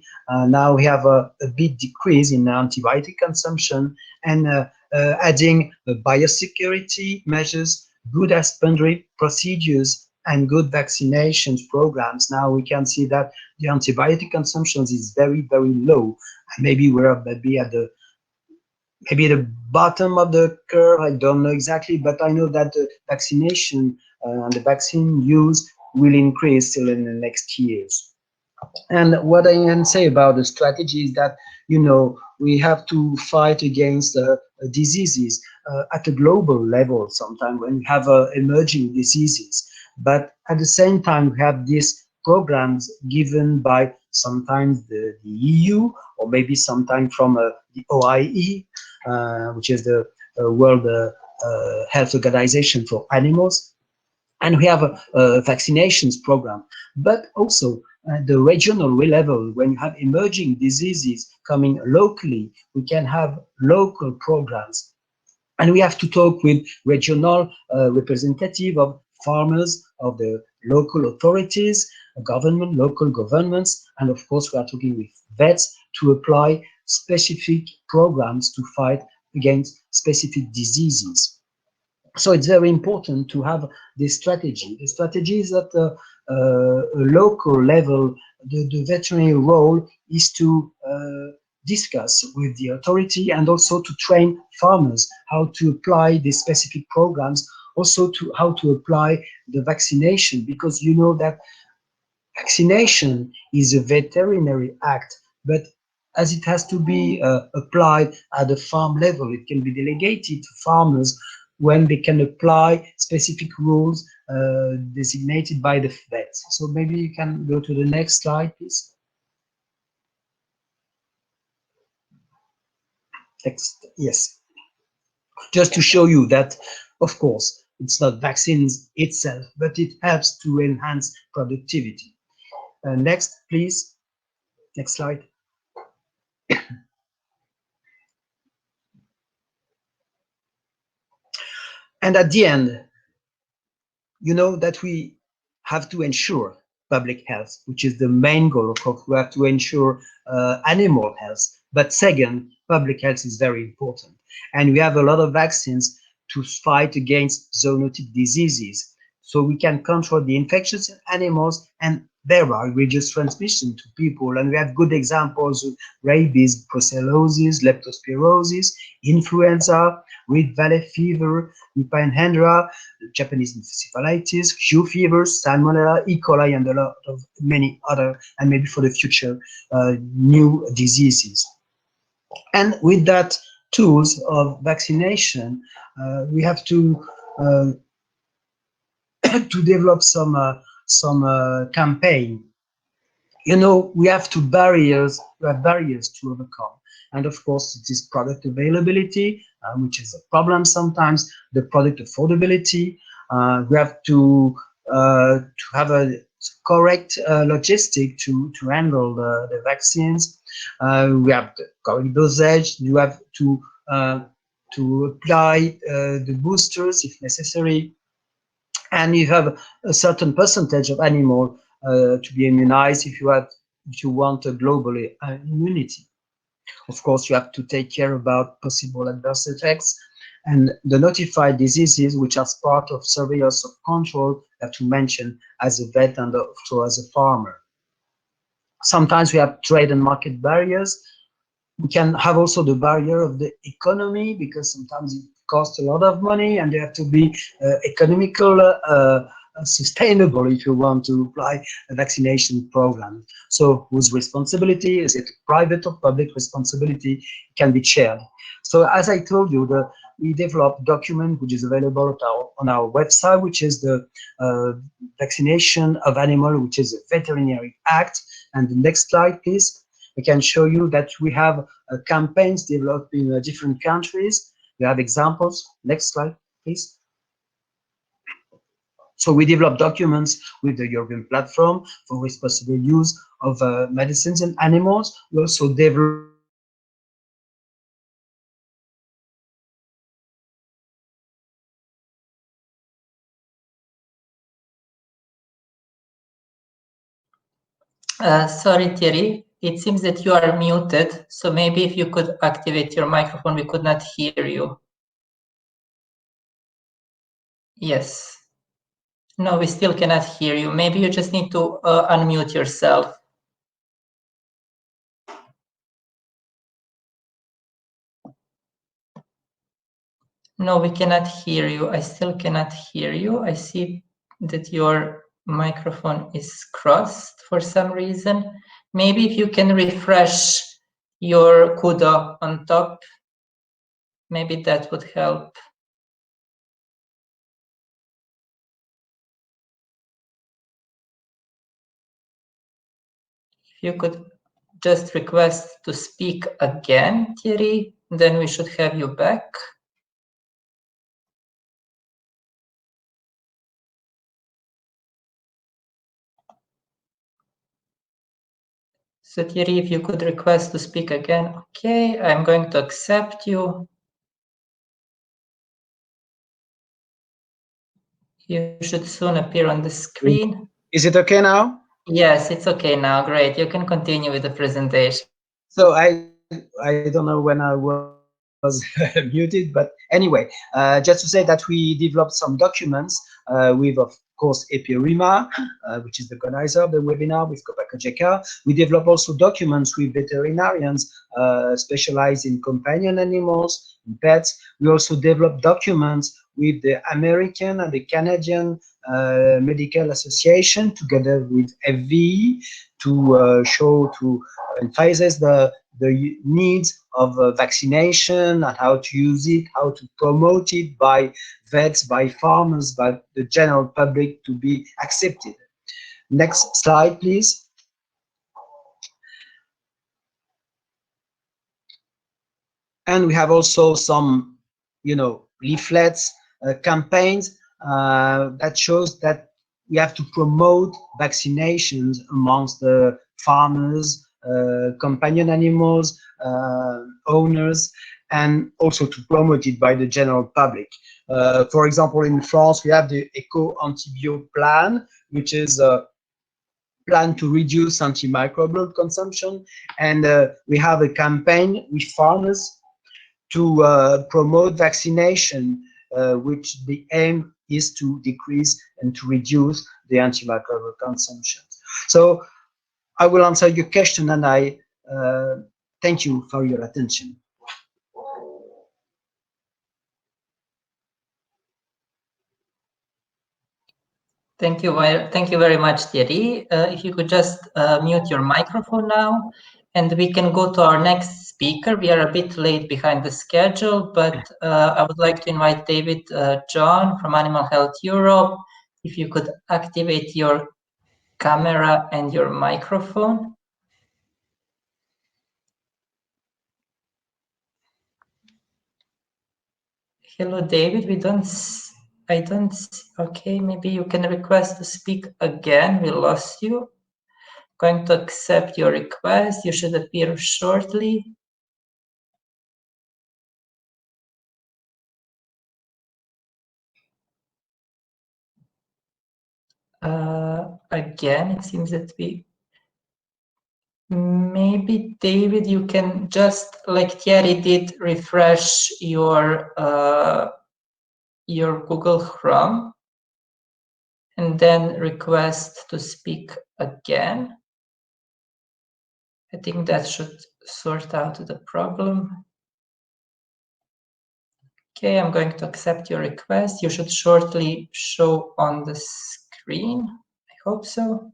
now we have a big decrease in antibiotic consumption, and adding biosecurity measures, good husbandry procedures, and good vaccinations programs. Now we can see that the antibiotic consumption is very, very low. Maybe we're at the bottom of the curve. I don't know exactly, but I know that the vaccination and the vaccine use will increase still in the next years. And what I can say about the strategy is that, you know, we have to fight against diseases at a global level sometimes when we have emerging diseases. But at the same time, we have these programs given by sometimes the EU, or maybe sometimes from the OIE, which is the World Health Organization for Animals. And we have a vaccinations program, but also at the regional level, when you have emerging diseases coming locally, we can have local programs. And we have to talk with regional representative of farmers, of the local authorities, government, local governments, and of course we are talking with vets to apply specific programs to fight against specific diseases. So it's very important to have this strategy. The strategy is at a local level. The veterinary role is to discuss with the authority and also to train farmers how to apply the specific programs, also to how to apply the vaccination, because you know that vaccination is a veterinary act, but as it has to be applied at the farm level, it can be delegated to farmers when they can apply specific rules designated by the vets. So maybe you can go to the next slide, please. Next, yes. Just to show you that, of course, it's not vaccines itself, but it helps to enhance productivity. Next, please. Next slide. And at the end, you know that we have to ensure public health, which is the main goal. Of course, we have to ensure animal health. But second, public health is very important. And we have a lot of vaccines to fight against zoonotic diseases. So we can control the infections in animals and thereby reduce transmission to people. And we have good examples of rabies, brucellosis, leptospirosis, influenza, Rift Valley fever, Nipah and Hendra, Japanese encephalitis, Q fever, Salmonella, E. coli, and a lot of many other, and maybe for the future, new diseases. And with that tools of vaccination, we have to to develop some campaign. You know, we have barriers to overcome. And of course, it is product availability, which is a problem sometimes, the product affordability. We have to have a correct logistic to handle the vaccines. We have the correct dosage. You have to apply the boosters if necessary. And you have a certain percentage of animal to be immunized if you want a global immunity. Of course, you have to take care about possible adverse effects and the notified diseases, which are part of surveillance of control, that you mention as a vet and also as a farmer. Sometimes we have trade and market barriers. We can have also the barrier of the economy, because sometimes it costs a lot of money and they have to be economical, sustainable if you want to apply a vaccination program. So whose responsibility? Is it private or public responsibility? Can be shared. So as I told you, we developed a document which is available on our website, which is the Vaccination of Animal, which is a Veterinary Act. And the next slide, please. I can show you that we have campaigns developed in different countries. We have examples. Next slide, please. So we develop documents with the European platform for responsible use of medicines in animals. We also develop Sorry, Thierry, it seems that you are muted, so maybe if you could activate your microphone, we could not hear you. Yes. No, we still cannot hear you. Maybe you just need to unmute yourself. No, we cannot hear you. I still cannot hear you. I see that your microphone is crossed for some reason. Maybe if you can refresh your CUDA on top, maybe that would help. If you could just request to speak again, Thierry, then we should have you back. So Thierry, if you could request to speak again, okay, I'm going to accept you. You should soon appear on the screen. Is it okay now? Yes, it's okay now. Great. You can continue with the presentation. So I don't know when I was was muted, but anyway, just to say that we developed some documents with, of course, EPIRIMA, which is the organizer of the webinar with Copa-Cogeca. We develop also documents with veterinarians specialized in companion animals, in pets. We also develop documents with the American and the Canadian Medical Association together with FVE to show, to emphasize the needs of vaccination and how to use it, how to promote it by vets, by farmers, by the general public to be accepted. Next slide, please. And we have also some, leaflets, campaigns that shows that we have to promote vaccinations amongst the farmers, companion animals, owners, and also to promote it by the general public. For example, in France, we have the Eco-Antibio plan, which is a plan to reduce antimicrobial consumption. And we have a campaign with farmers to promote vaccination, which the aim is to decrease and to reduce the antimicrobial consumption. So I will answer your question, and I thank you for your attention. Thank you very much, Thierry. If you could just mute your microphone now, and we can go to our next speaker. We are a bit late behind the schedule, but I would like to invite David John from Animal Health Europe. If you could activate your camera and your microphone. Hello, David. I don't see. Okay, maybe you can request to speak again. We lost you. Going to accept your request. You should appear shortly. Again, it seems that maybe David, you can just, like Thierry did, refresh your Google Chrome and then request to speak again. I think that should sort out the problem. Okay, I'm going to accept your request. You should shortly show on the screen. I hope so.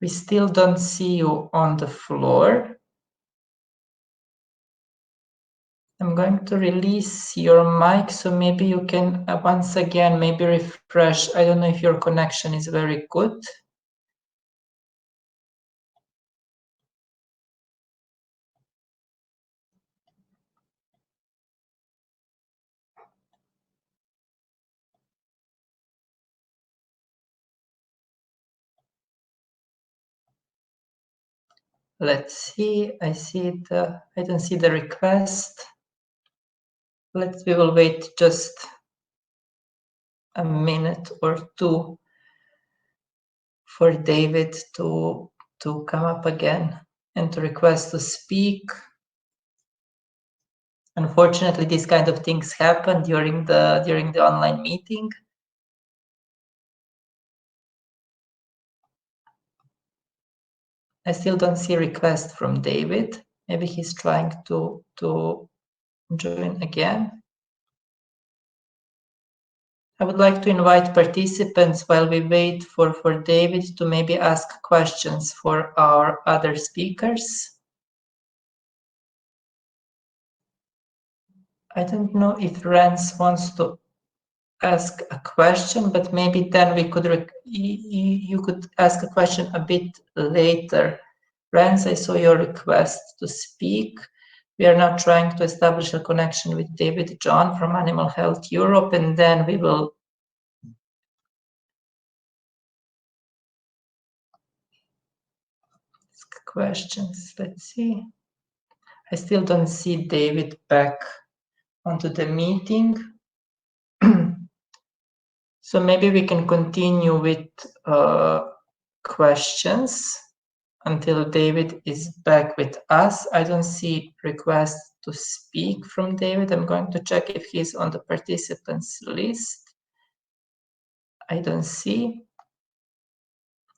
We still don't see you on the floor. I'm going to release your mic, so maybe you can once again maybe refresh. I don't know if your connection is very good. Let's see. I don't see the request. We will wait just a minute or two for David to come up again and to request to speak. Unfortunately, these kind of things happen during the online meeting. I still don't see a request from David. Maybe he's trying to join again. I would like to invite participants while we wait for David to maybe ask questions for our other speakers. I don't know if Rens wants to ask a question, but maybe then you could ask a question a bit later. Rens, I saw your request to speak. We are now trying to establish a connection with David John from Animal Health Europe, and then we will ask questions. Let's see. I still don't see David back onto the meeting. So maybe we can continue with questions until David is back with us. I don't see requests to speak from David. I'm going to check if he's on the participants list. I don't see.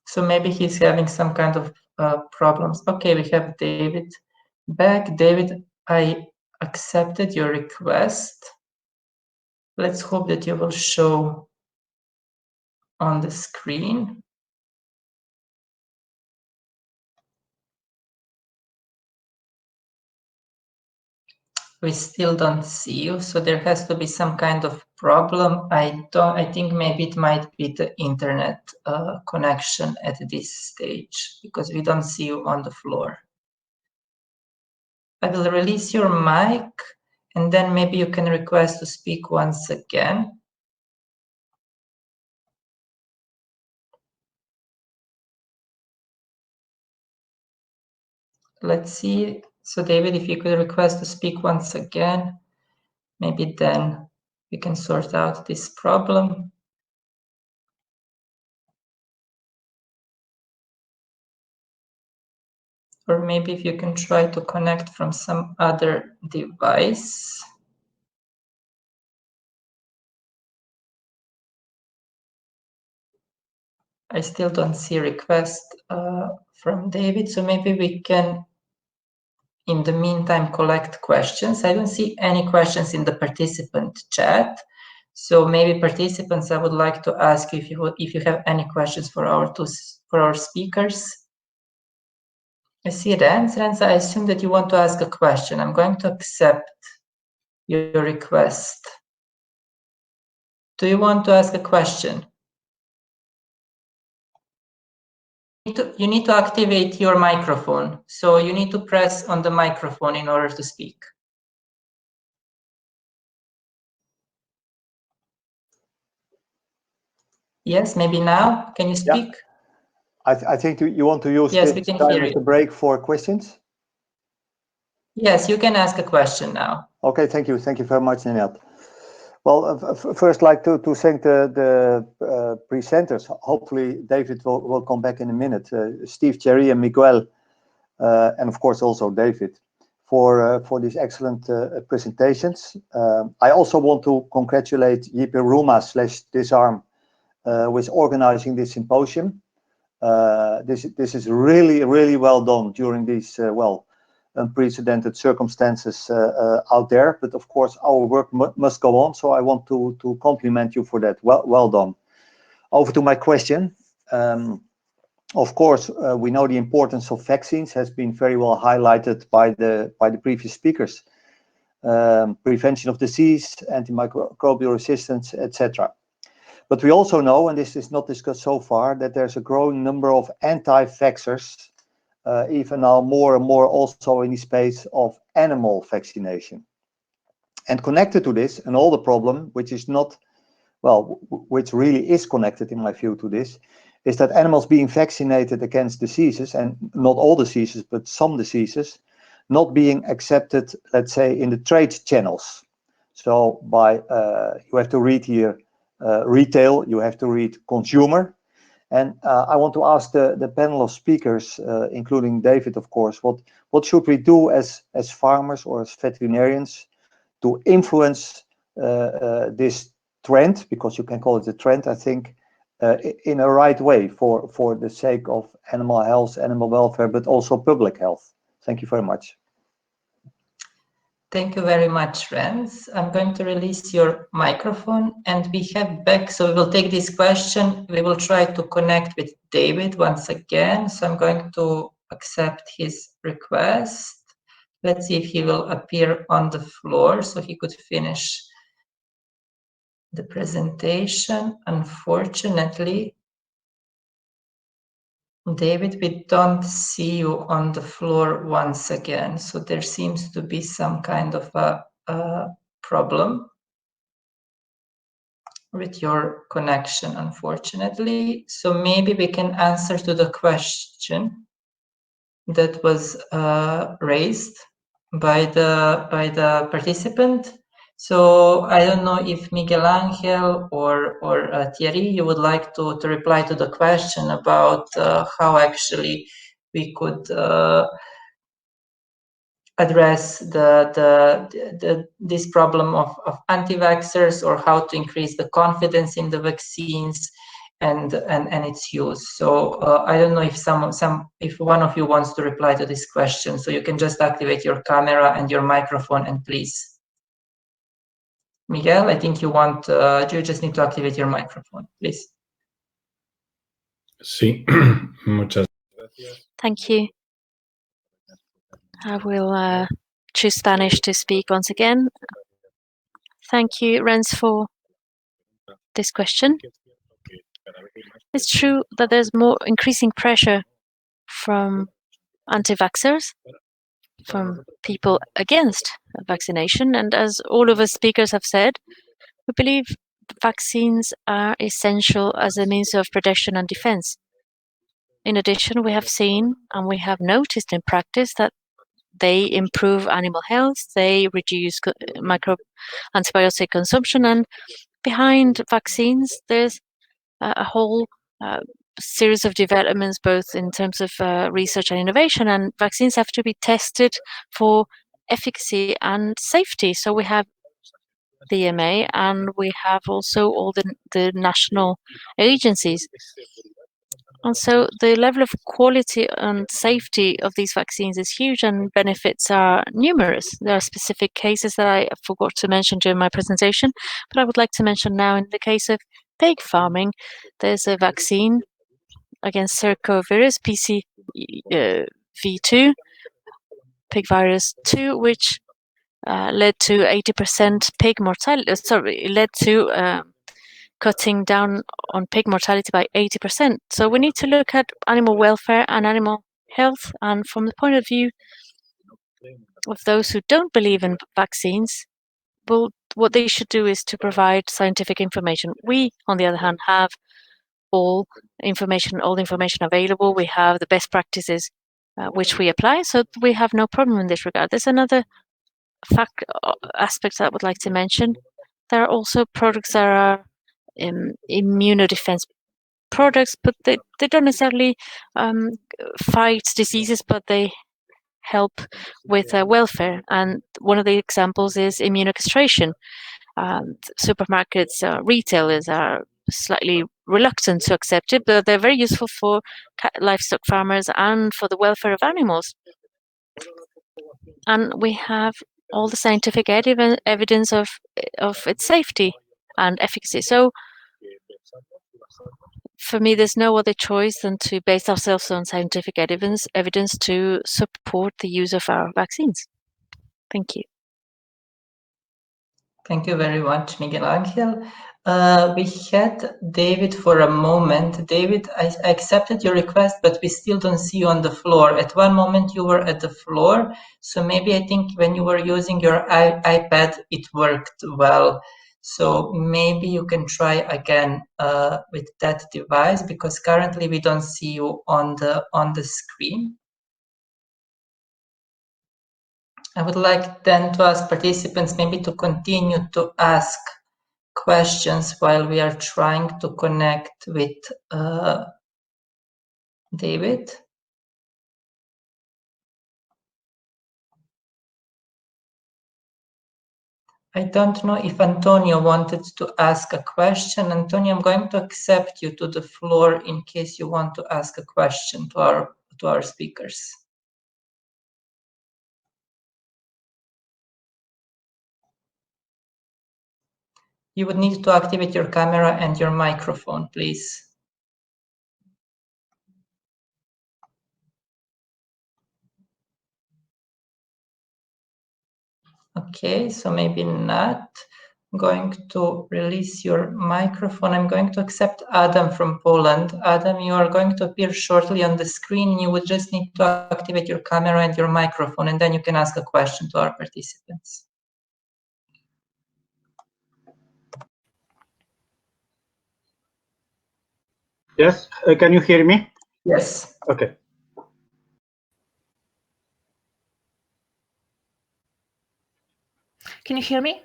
So maybe he's having some kind of problems. Okay, we have David back. David, I accepted your request. Let's hope that you will show on the screen. We still don't see you, so there has to be some kind of problem. I think maybe it might be the internet connection at this stage, because we don't see you on the floor. I will release your mic, and then maybe you can request to speak once again. Let's see. So David, if you could request to speak once again, maybe then we can sort out this problem. Or maybe if you can try to connect from some other device. I still don't see a request from David, so maybe we can, in the meantime, collect questions. I don't see any questions in the participant chat. So maybe participants, I would like to ask you if you have any questions for our speakers. I see Rens. Rens, I assume that you want to ask a question. I'm going to accept your request. Do you want to ask a question? You need to activate your microphone. So you need to press on the microphone in order to speak. Yes, maybe now. Can you speak? Yeah. I think you want to use yes, this time as a break for questions? Yes, you can ask a question now. Okay, thank you. Thank you very much, Nenad. Well, first, like to thank the presenters. Hopefully, David will come back in a minute. Steve, Thierry, and Miguel, and of course also David, for these excellent presentations. I also want to congratulate JP Ruma/Disarm with organizing this symposium. This is really well done during these unprecedented circumstances out there, but of course our work must go on, so I want to compliment you for that. Well done. Over to my question. Of course, we know the importance of vaccines has been very well highlighted by the previous speakers. Prevention of disease, antimicrobial resistance, etc. But we also know, and this is not discussed so far, that there's a growing number of anti-vaxxers, even now more and more also in the space of animal vaccination. And connected to this, and all the problem, which is not, well, which really is connected in my view to this, is that animals being vaccinated against diseases, and not all diseases, but some diseases, not being accepted, let's say, in the trade channels. So by, you have to read here, retail, you have to read consumer. And I want to ask the panel of speakers, including David, of course, what should we do as farmers or as veterinarians to influence this trend, because you can call it a trend, I think, in a right way for the sake of animal health, animal welfare, but also public health. Thank you very much. Thank you very much, Rens. I'm going to release your microphone, and we have back, so we will take this question. We will try to connect with David once again. So I'm going to accept his request. Let's see if he will appear on the floor so he could finish the presentation. Unfortunately, David, we don't see you on the floor once again. So there seems to be some kind of a problem with your connection, unfortunately. So maybe we can answer to the question that was raised by the participant. So I don't know if Miguel Angel or Thierry, you would like to reply to the question about how actually we could address this problem of anti-vaxxers, or how to increase the confidence in the vaccines and its use. So I don't know if if one of you wants to reply to this question. So you can just activate your camera and your microphone, and please. Miguel, I think you just need to activate your microphone, please. Sí, muchas gracias. Thank you. I will choose Spanish to speak once again. Thank you, Renz, for this question. It's true that there's more increasing pressure from anti-vaxxers, from people against vaccination. And as all of us speakers have said, we believe vaccines are essential as a means of protection and defense. In addition, we have seen and we have noticed in practice that they improve animal health, they reduce antibiotic consumption, and behind vaccines, there's a whole series of developments, both in terms of research and innovation, and vaccines have to be tested for efficacy and safety. So we have the EMA, and we have also all the national agencies. And so the level of quality and safety of these vaccines is huge, and benefits are numerous. There are specific cases that I forgot to mention during my presentation, but I would like to mention now. In the case of pig farming, there's a vaccine against cercovirus, PCV2, pig virus 2, which led to 80% pig mortality. It led to cutting down on pig mortality by 80%. So we need to look at animal welfare and animal health. And from the point of view of those who don't believe in vaccines, well, what they should do is to provide scientific information. We, on the other hand, have all the information available. We have the best practices which we apply, so we have no problem in this regard. There's another aspect that I would like to mention. There are also products that are immunodefense products, but they don't necessarily fight diseases, but they help with welfare. And one of the examples is immunocastration. Supermarkets, retailers are slightly reluctant to accept it, but they're very useful for livestock farmers and for the welfare of animals. And we have all the scientific evidence of its safety and efficacy. So for me, there's no other choice than to base ourselves on scientific evidence to support the use of our vaccines. Thank you. Thank you very much, Miguel Angel. We had David for a moment. David, I accepted your request, but we still don't see you on the floor. At one moment you were at the floor, so maybe I think when you were using your iPad, it worked well. So maybe you can try again with that device, because currently we don't see you on the screen. I would like then to ask participants maybe to continue to ask questions while we are trying to connect with David. I don't know if Antonio wanted to ask a question. Antonio, I'm going to accept you to the floor in case you want to ask a question to our speakers. You would need to activate your camera and your microphone, please. Okay, so maybe not. I'm going to release your microphone. I'm going to accept Adam from Poland. Adam, you are going to appear shortly on the screen. You would just need to activate your camera and your microphone, and then you can ask a question to our participants. Yes, can you hear me? Yes. Okay. Can you hear me?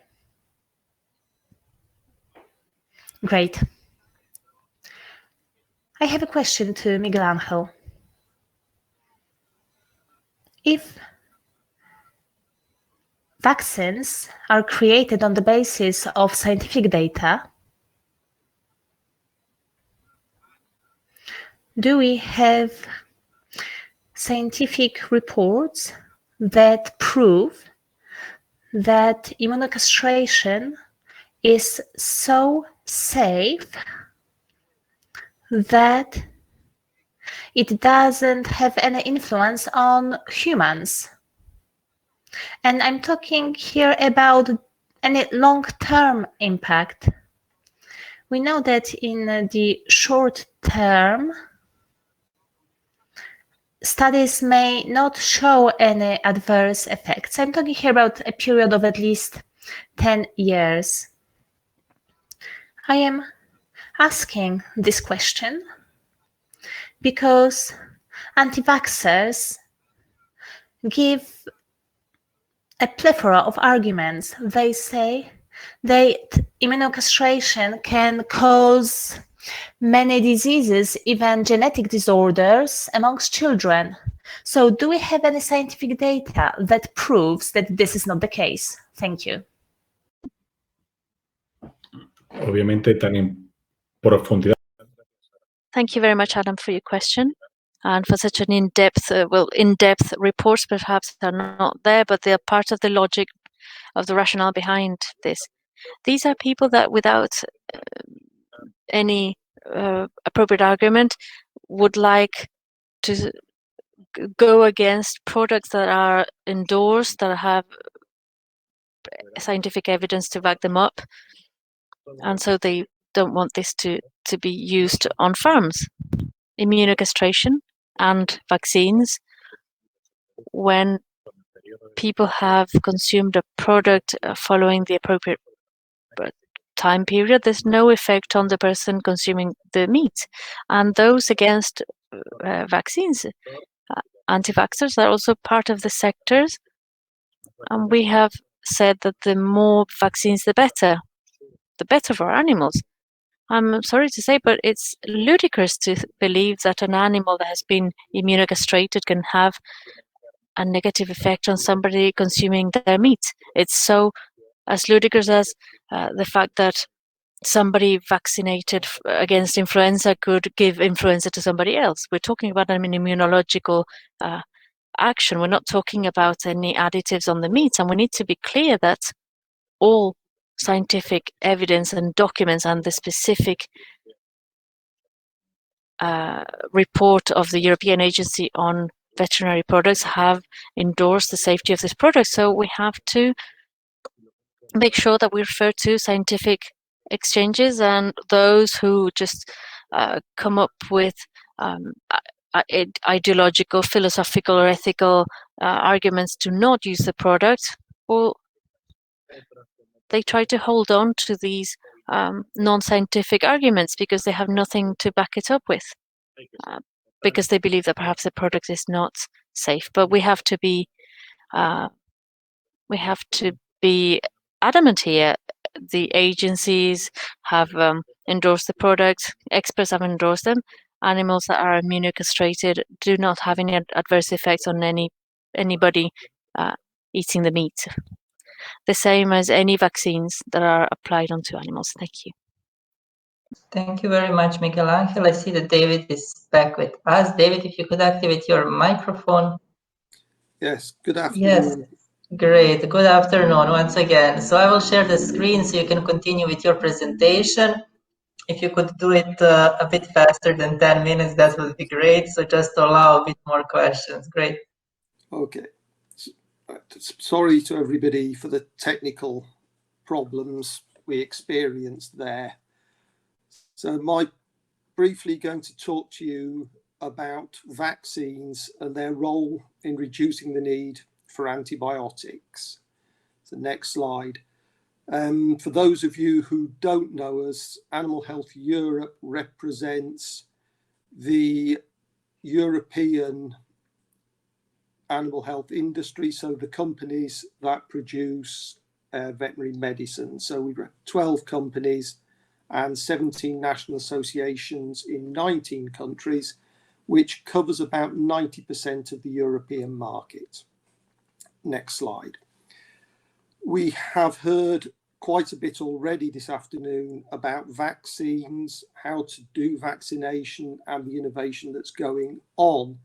Great. I have a question to Miguel Angel. If vaccines are created on the basis of scientific data, do we have scientific reports that prove that immunocastration is so safe that it doesn't have any influence on humans? And I'm talking here about any long-term impact. We know that in the short term, studies may not show any adverse effects. I'm talking here about a period of at least 10 years. I am asking this question because anti-vaxxers give a plethora of arguments. They say that immunocastration can cause many diseases, even genetic disorders amongst children. So do we have any scientific data that proves that this is not the case? Thank you. Obviamente tan en profundidad. Thank you very much, Adam, for your question and for such an in-depth, in-depth reports perhaps are not there, but they're part of the logic of the rationale behind this. These are people that without any appropriate argument would like to go against products that are endorsed, that have scientific evidence to back them up. And so they don't want this to be used on farms. Immunocastration and vaccines, when people have consumed a product following the appropriate time period, there's no effect on the person consuming the meat. And those against vaccines, anti-vaxxers, are also part of the sectors. And we have said that the more vaccines, the better for animals. I'm sorry to say, but it's ludicrous to believe that an animal that has been immunocastrated can have a negative effect on somebody consuming their meat. It's so as ludicrous as the fact that somebody vaccinated against influenza could give influenza to somebody else. We're talking about an immunological action. We're not talking about any additives on the meat. And we need to be clear that all scientific evidence and documents and the specific report of the European Agency on Veterinary Products have endorsed the safety of this product. So we have to make sure that we refer to scientific exchanges, and those who just come up with ideological, philosophical or ethical arguments to not use the product, well, they try to hold on to these non-scientific arguments because they have nothing to back it up with, because they believe that perhaps the product is not safe. But we have to be adamant here. The agencies have endorsed the product. Experts have endorsed them. Animals that are immunocastrated do not have any adverse effects on anybody eating the meat. The same as any vaccines that are applied onto animals. Thank you. Thank you very much, Miguel Angel. I see that David is back with us. David, if you could activate your microphone. Yes, good afternoon. Yes, great. Good afternoon once again. So I will share the screen so you can continue with your presentation. If you could do it a bit faster than 10 minutes, that would be great. So just to allow a bit more questions. Great. Okay. Sorry to everybody for the technical problems we experienced there. So I'm briefly going to talk to you about vaccines and their role in reducing the need for antibiotics. So next slide. For those of you who don't know us, Animal Health Europe represents the European animal health industry, so the companies that produce veterinary medicine. So we've got 12 companies and 17 national associations in 19 countries, which covers about 90% of the European market. Next slide. We have heard quite a bit already this afternoon about vaccines, how to do vaccination, and the innovation that's going on.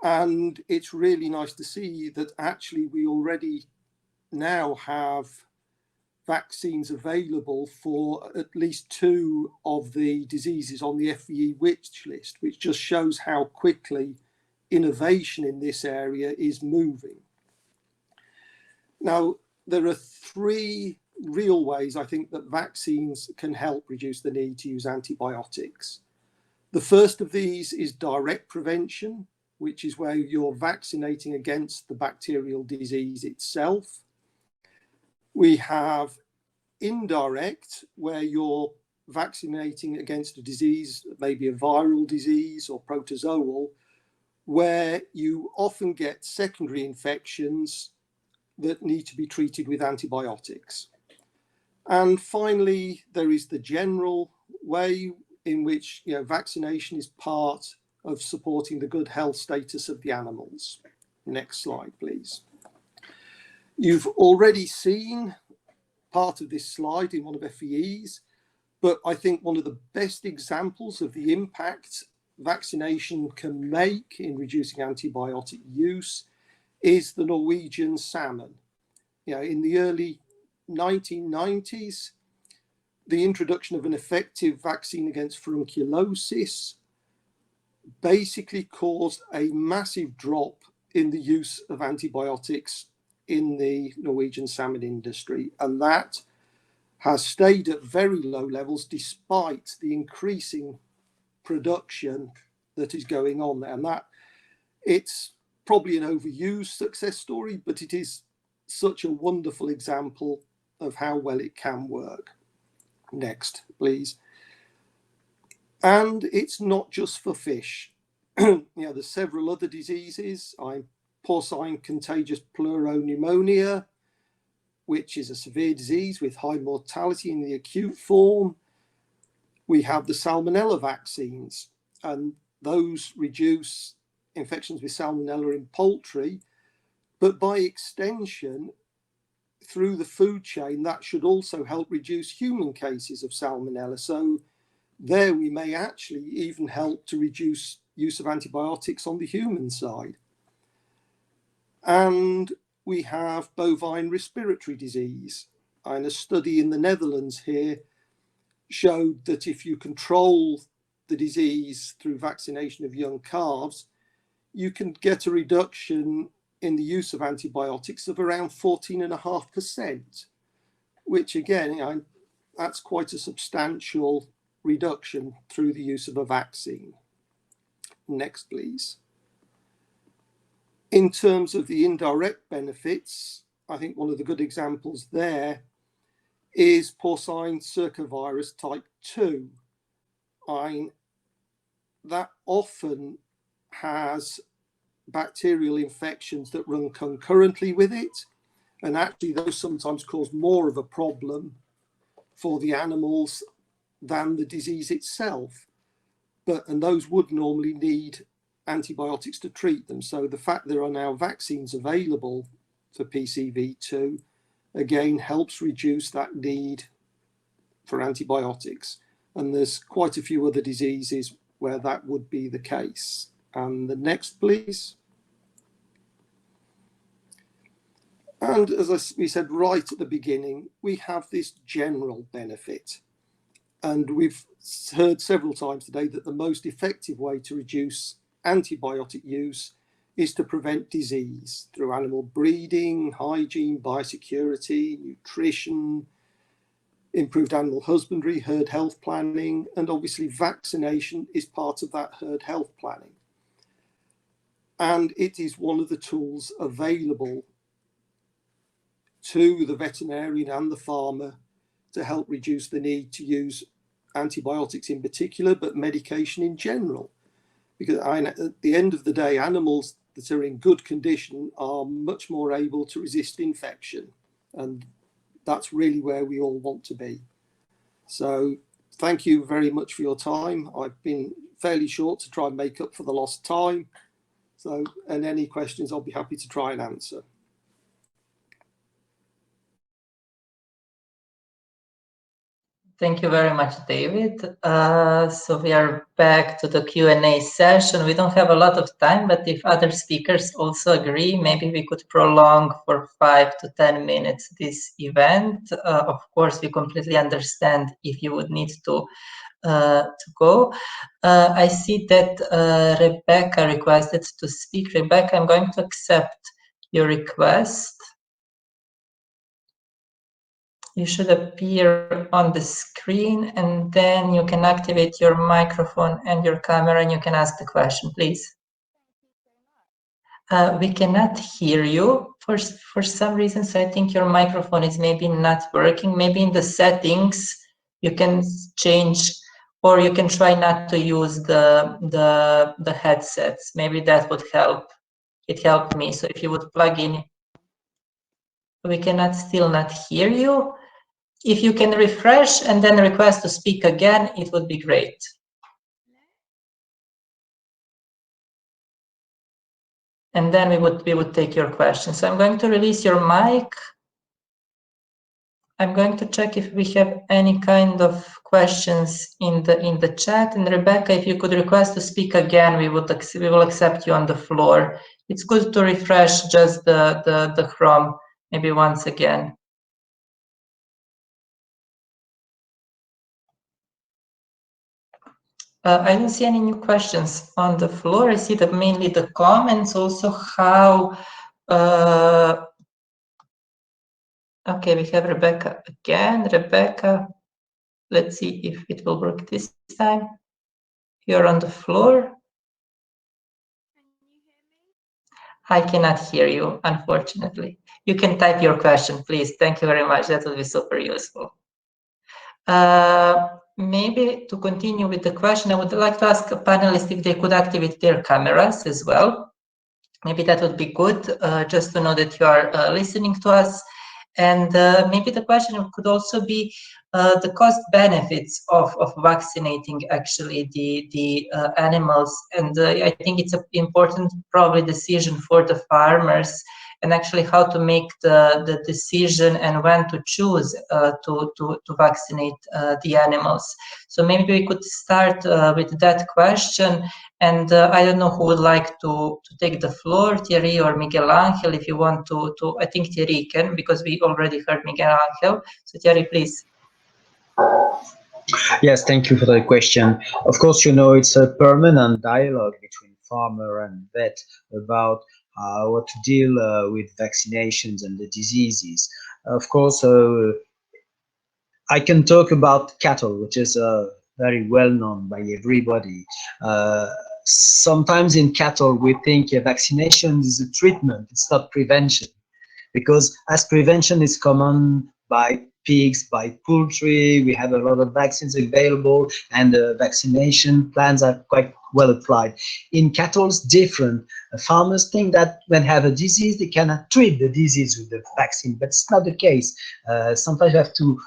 And it's really nice to see that actually we already now have vaccines available for at least 2 of the diseases on the FVE wish list, which just shows how quickly innovation in this area is moving. Now, there are 3 real ways I think that vaccines can help reduce the need to use antibiotics. The first of these is direct prevention, which is where you're vaccinating against the bacterial disease itself. We have indirect, where you're vaccinating against a disease, maybe a viral disease or protozoal, where you often get secondary infections that need to be treated with antibiotics. And finally, there is the general way in which vaccination is part of supporting the good health status of the animals. Next slide, please. You've already seen part of this slide in one of FVE's, but I think one of the best examples of the impact vaccination can make in reducing antibiotic use is the Norwegian salmon. In the early 1990s, the introduction of an effective vaccine against furunculosis basically caused a massive drop in the use of antibiotics in the Norwegian salmon industry, and that has stayed at very low levels despite the increasing production that is going on there. And that it's probably an overused success story, but it is such a wonderful example of how well it can work. Next, please. And it's not just for fish. There's several other diseases. Porcine contagious pleuropneumonia, which is a severe disease with high mortality in the acute form. We have the Salmonella vaccines, and those reduce infections with Salmonella in poultry. But by extension, through the food chain, that should also help reduce human cases of Salmonella. So there we may actually even help to reduce use of antibiotics on the human side. And we have bovine respiratory disease. And a study in the Netherlands here showed that if you control the disease through vaccination of young calves, you can get a reduction in the use of antibiotics of around 14.5%, which again, that's quite a substantial reduction through the use of a vaccine. Next, please. In terms of the indirect benefits, I think one of the good examples there is porcine circovirus type 2. That often has bacterial infections that run concurrently with it, and actually those sometimes cause more of a problem for the animals than the disease itself. And those would normally need antibiotics to treat them. So the fact there are now vaccines available for PCV2 again helps reduce that need for antibiotics. And there's quite a few other diseases where that would be the case. And the next, please. And as we said right at the beginning, we have this general benefit. And we've heard several times today that the most effective way to reduce antibiotic use is to prevent disease through animal breeding, hygiene, biosecurity, nutrition, improved animal husbandry, herd health planning, and obviously vaccination is part of that herd health planning. And it is one of the tools available to the veterinarian and the farmer to help reduce the need to use antibiotics in particular, but medication in general. Because at the end of the day, animals that are in good condition are much more able to resist infection. And that's really where we all want to be. So thank you very much for your time. I've been fairly short to try and make up for the lost time. So, and any questions, I'll be happy to try and answer. Thank you very much, David. So we are back to the Q&A session. We don't have a lot of time, but if other speakers also agree, maybe we could prolong for 5 to 10 minutes this event. Of course, we completely understand if you would need to go. I see that Rebecca requested to speak. Rebecca, I'm going to accept your request. You should appear on the screen, and then you can activate your microphone and your camera, and you can ask the question, please. We cannot hear you for some reason, so I think your microphone is maybe not working. Maybe in the settings you can change, or you can try not to use the headsets. Maybe that would help. It helped me. So if you would plug in, we cannot still not hear you. If you can refresh and then request to speak again, it would be great. And then we would take your question. So I'm going to release your mic. I'm going to check if we have any kind of questions in the chat. And Rebecca, if you could request to speak again, we will accept you on the floor. It's good to refresh just the Chrome maybe once again. I don't see any new questions on the floor. I see that mainly the comments, also how, okay, we have Rebecca again. Rebecca, let's see if it will work this time. You're on the floor. I cannot hear you, unfortunately. You can type your question, please. Thank you very much. That will be super useful. Maybe to continue with the question, I would like to ask a panelist if they could activate their cameras as well. Maybe that would be good, just to know that you are listening to us. And maybe the question could also be the cost benefits of vaccinating actually the animals. And I think it's an important probably decision for the farmers, and actually how to make the decision and when to choose to vaccinate the animals. So maybe we could start with that question. And I don't know who would like to take the floor, Thierry or Miguel Angel, if you want to. I think Thierry can, because we already heard Miguel Angel. So Thierry, please. Yes, thank you for the question. Of course, you know, it's a permanent dialogue between farmer and vet about how to deal with vaccinations and the diseases. Of course, I can talk about cattle, which is very well known by everybody. Sometimes in cattle, we think vaccination is a treatment, it's not prevention. Because as prevention is common by pigs, by poultry, we have a lot of vaccines available, and the vaccination plans are quite well applied. In cattle, it's different. Farmers think that when they have a disease, they cannot treat the disease with the vaccine, but it's not the case. Sometimes you have to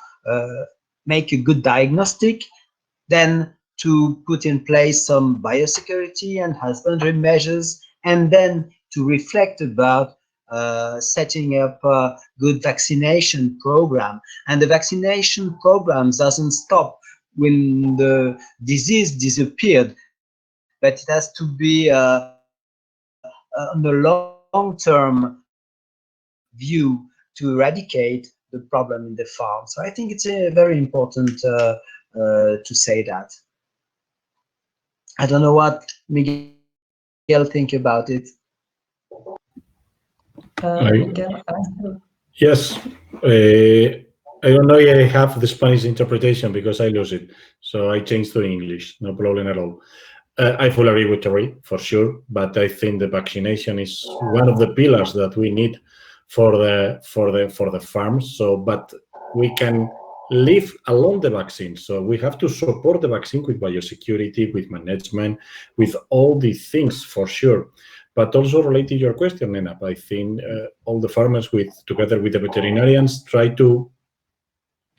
make a good diagnostic, then to put in place some biosecurity and husbandry measures, and then to reflect about setting up a good vaccination program. And the vaccination program doesn't stop when the disease disappeared, but it has to be on a long-term view to eradicate the problem in the farm. So I think it's very important to say that. I don't know what Miguel think about it. Yes, I don't know if I have the Spanish interpretation because I lose it, so I changed to English. No problem at all. I fully agree with Terry for sure, but I think the vaccination is one of the pillars that we need for the farms. So, but we can live along the vaccine. So we have to support the vaccine with biosecurity, with management, with all these things for sure. But also related to your question, Nenad, I think all the farmers together with the veterinarians try to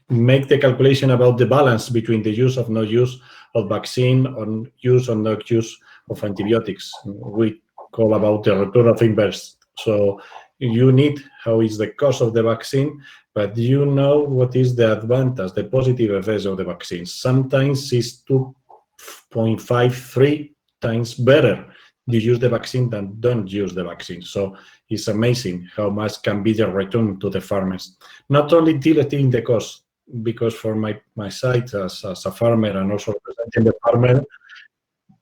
make the calculation about the balance between the use of no use of vaccine or use or not use of antibiotics. We call about the return of inverse. So you need how is the cost of the vaccine, but you know what is the advantage, the positive effects of the vaccine. Sometimes it's 2.53 times better you use the vaccine than don't use the vaccine. So it's amazing how much can be the return to the farmers. Not only diluting the cost, because for my side as a farmer and also representing the farmer,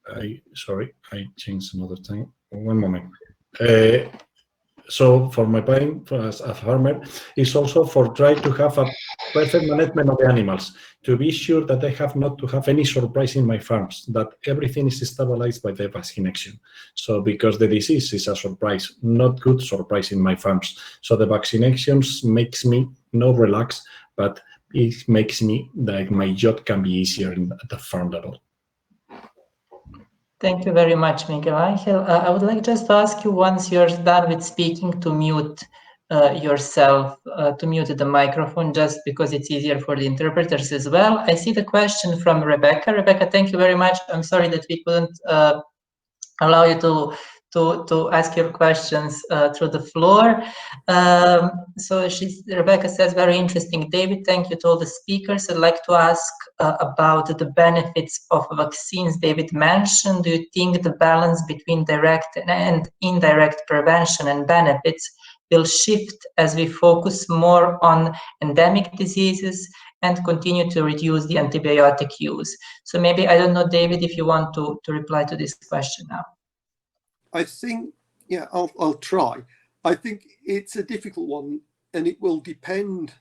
I changed another time. One moment. So for my point as a farmer, is also for trying to have a perfect management of the animals, to be sure that I have not to have any surprise in my farms, that everything is stabilized by the vaccination. So because the disease is a surprise, not good surprise in my farms. So the vaccinations makes me not relax, but it makes me like my job can be easier at the farm level. Thank you very much, Miguel Angel. I would like just to ask you, once you're done with speaking, to mute yourself, to mute the microphone, just because it's easier for the interpreters as well. I see the question from Rebecca. Rebecca, thank you very much. I'm sorry that we couldn't allow you to ask your questions through the floor. So Rebecca says, very interesting, David. Thank you to all the speakers. I'd like to ask about the benefits of vaccines David mentioned. Do you think the balance between direct and indirect prevention and benefits will shift as we focus more on endemic diseases and continue to reduce the antibiotic use? So maybe, I don't know, David, if you want to reply to this question now. I think, yeah, I'll try. I think it's a difficult one, and it will depend,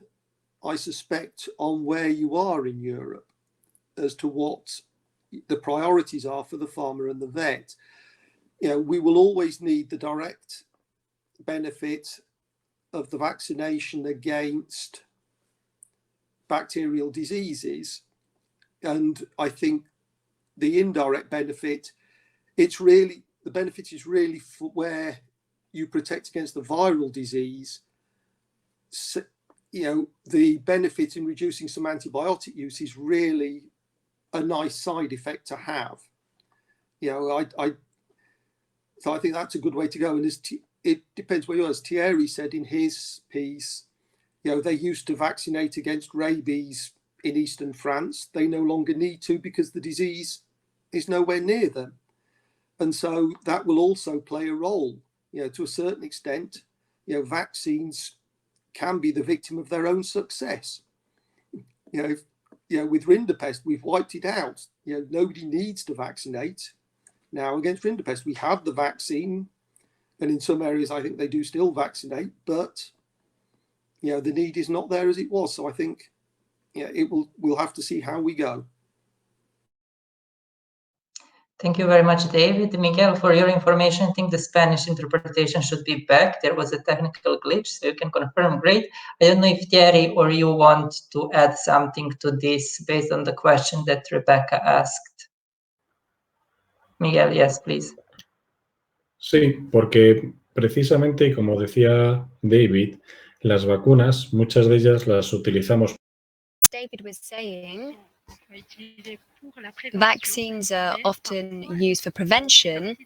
I suspect, on where you are in Europe as to what the priorities are for the farmer and the vet. You know, we will always need the direct benefit of the vaccination against bacterial diseases. And I think the indirect benefit, the benefit is really for where you protect against the viral disease. So, you know, the benefit in reducing some antibiotic use is really a nice side effect to have. You know, so I think that's a good way to go. And it depends where you are. As Thierry said in his piece, you know, they used to vaccinate against rabies in eastern France. They no longer need to because the disease is nowhere near them. And so that will also play a role, you know, to a certain extent. You know, vaccines can be the victim of their own success. You know, with rinderpest, we've wiped it out. You know, nobody needs to vaccinate now against rinderpest. We have the vaccine, and in some areas, I think they do still vaccinate, but, you know, the need is not there as it was. So I think, yeah, we'll have to see how we go. Thank you very much, David. Miguel, for your information, I think the Spanish interpretation should be back. There was a technical glitch, so you can confirm. Great. I don't know if Thierry or you want to add something to this based on the question that Rebecca asked. Miguel, yes, please. Sí, porque precisamente, como decía David, las vacunas, muchas de ellas las utilizamos. David was saying, vaccines are often used for prevention,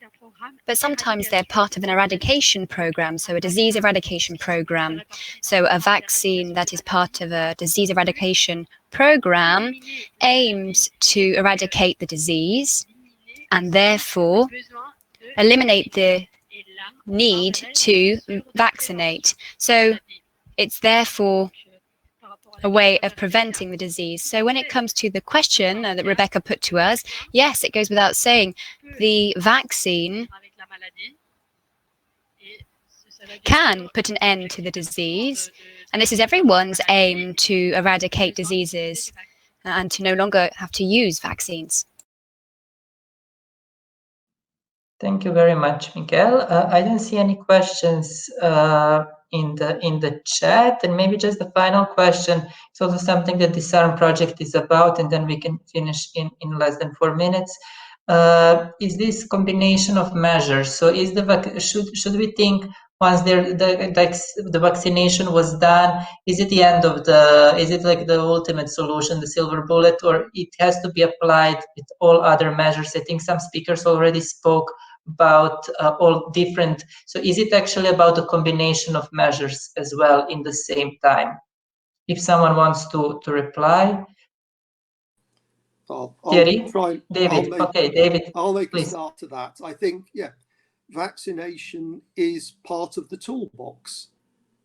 but sometimes they're part of an eradication program, so a disease eradication program. So a vaccine that is part of a disease eradication program aims to eradicate the disease and therefore eliminate the need to vaccinate. So it's therefore a way of preventing the disease. So when it comes to the question that Rebecca put to us, yes, it goes without saying, the vaccine can put an end to the disease. And this is everyone's aim, to eradicate diseases and to no longer have to use vaccines. Thank you very much, Miguel. I don't see any questions in the chat, and maybe just the final question. It's also something that Disarm project is about, and then we can finish in less than 4 minutes. Is this combination of measures? So is should we think once the vaccination was done, is it the end of is it like the ultimate solution, the silver bullet, or it has to be applied with all other measures? I think some speakers already spoke about all different. So is it actually about a combination of measures as well in the same time? If someone wants to reply. Thierry? David. Okay, David. I'll make please. a start to that. I think, yeah, vaccination is part of the toolbox.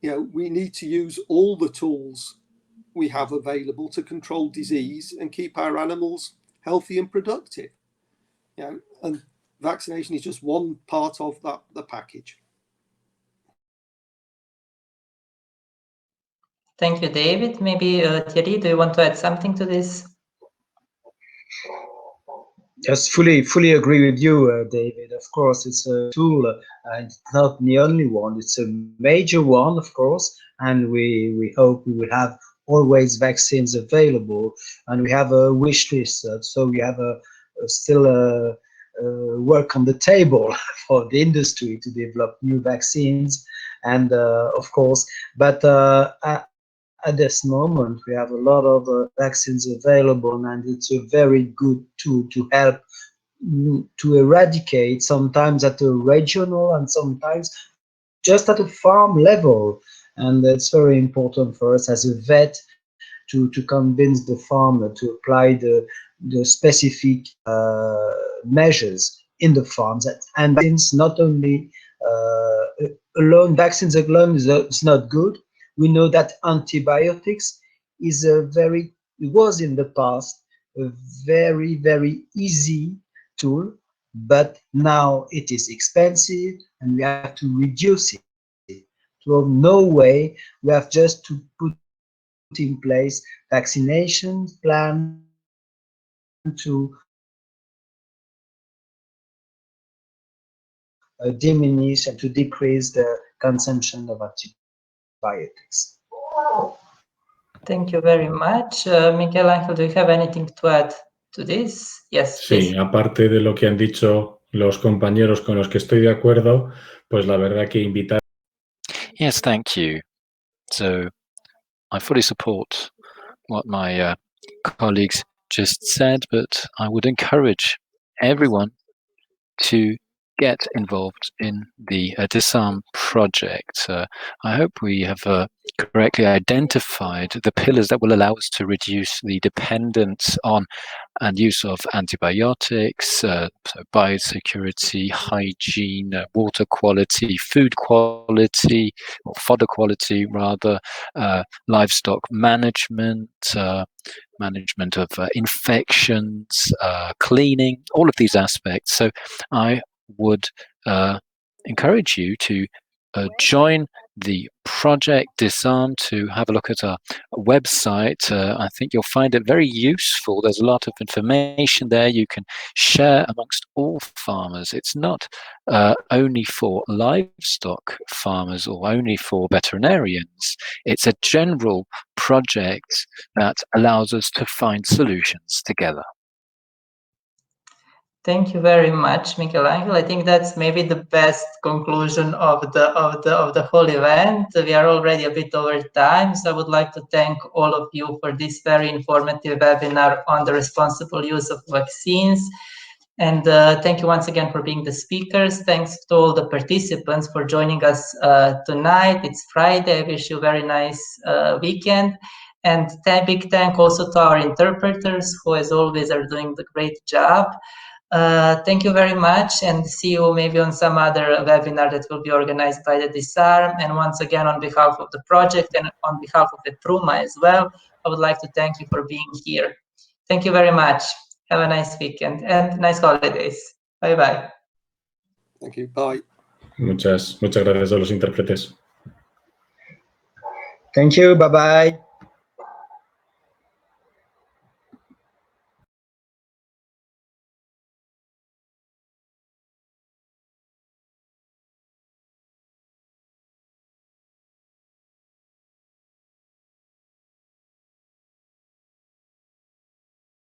You know, we need to use all the tools we have available to control disease and keep our animals healthy and productive. You know, and vaccination is just one part of the package. Thank you, David. Maybe Thierry, do you want to add something to this? Just fully agree with you, David. Of course, it's a tool, and it's not the only one. It's a major one, of course, and we hope we will have always vaccines available, and we have a wish list. So we have still work on the table for the industry to develop new vaccines, and of course, but at this moment, we have a lot of vaccines available, and it's a very good tool to help to eradicate, sometimes at a regional and sometimes just at a farm level. And it's very important for us as a vet to convince the farmer to apply the specific measures in the farms. And vaccines not only vaccines alone is not good. We know that antibiotics was in the past a very easy tool, but now it is expensive and we have to reduce it. So no way, we have just to put in place vaccination plan to diminish and to decrease the consumption of antibiotics. Thank you very much. Miguel Ángel, do you have anything to add to this? Yes, please. Sí, aparte de lo que han dicho los compañeros con los que estoy de acuerdo, pues la verdad que invitar. Yes, thank you. So I fully support what my colleagues just said, but I would encourage everyone to get involved in the Disarm project. I hope we have correctly identified the pillars that will allow us to reduce the dependence on and use of antibiotics, so biosecurity, hygiene, water quality, food quality, or fodder quality rather, livestock management, management of infections, cleaning, all of these aspects. So I would encourage you to join the project Disarm, to have a look at our website. I think you'll find it very useful. There's a lot of information there you can share amongst all farmers. It's not only for livestock farmers or only for veterinarians. It's a general project that allows us to find solutions together. Thank you very much, Miguel Ángel. I think that's maybe the best conclusion of the whole event. We are already a bit over time, so I would like to thank all of you for this very informative webinar on the responsible use of vaccines. And thank you once again for being the speakers. Thanks to all the participants for joining us tonight. It's Friday. I wish you a very nice weekend. And big thank also to our interpreters, who as always are doing the great job. Thank you very much, and see you maybe on some other webinar that will be organized by the Disarm. And once again, on behalf of the project and on behalf of the Truma as well, I would like to thank you for being here. Thank you very much. Have a nice weekend and nice holidays. Bye-bye. Thank you. Bye. Muchas gracias a los intérpretes. Thank you. Bye-bye.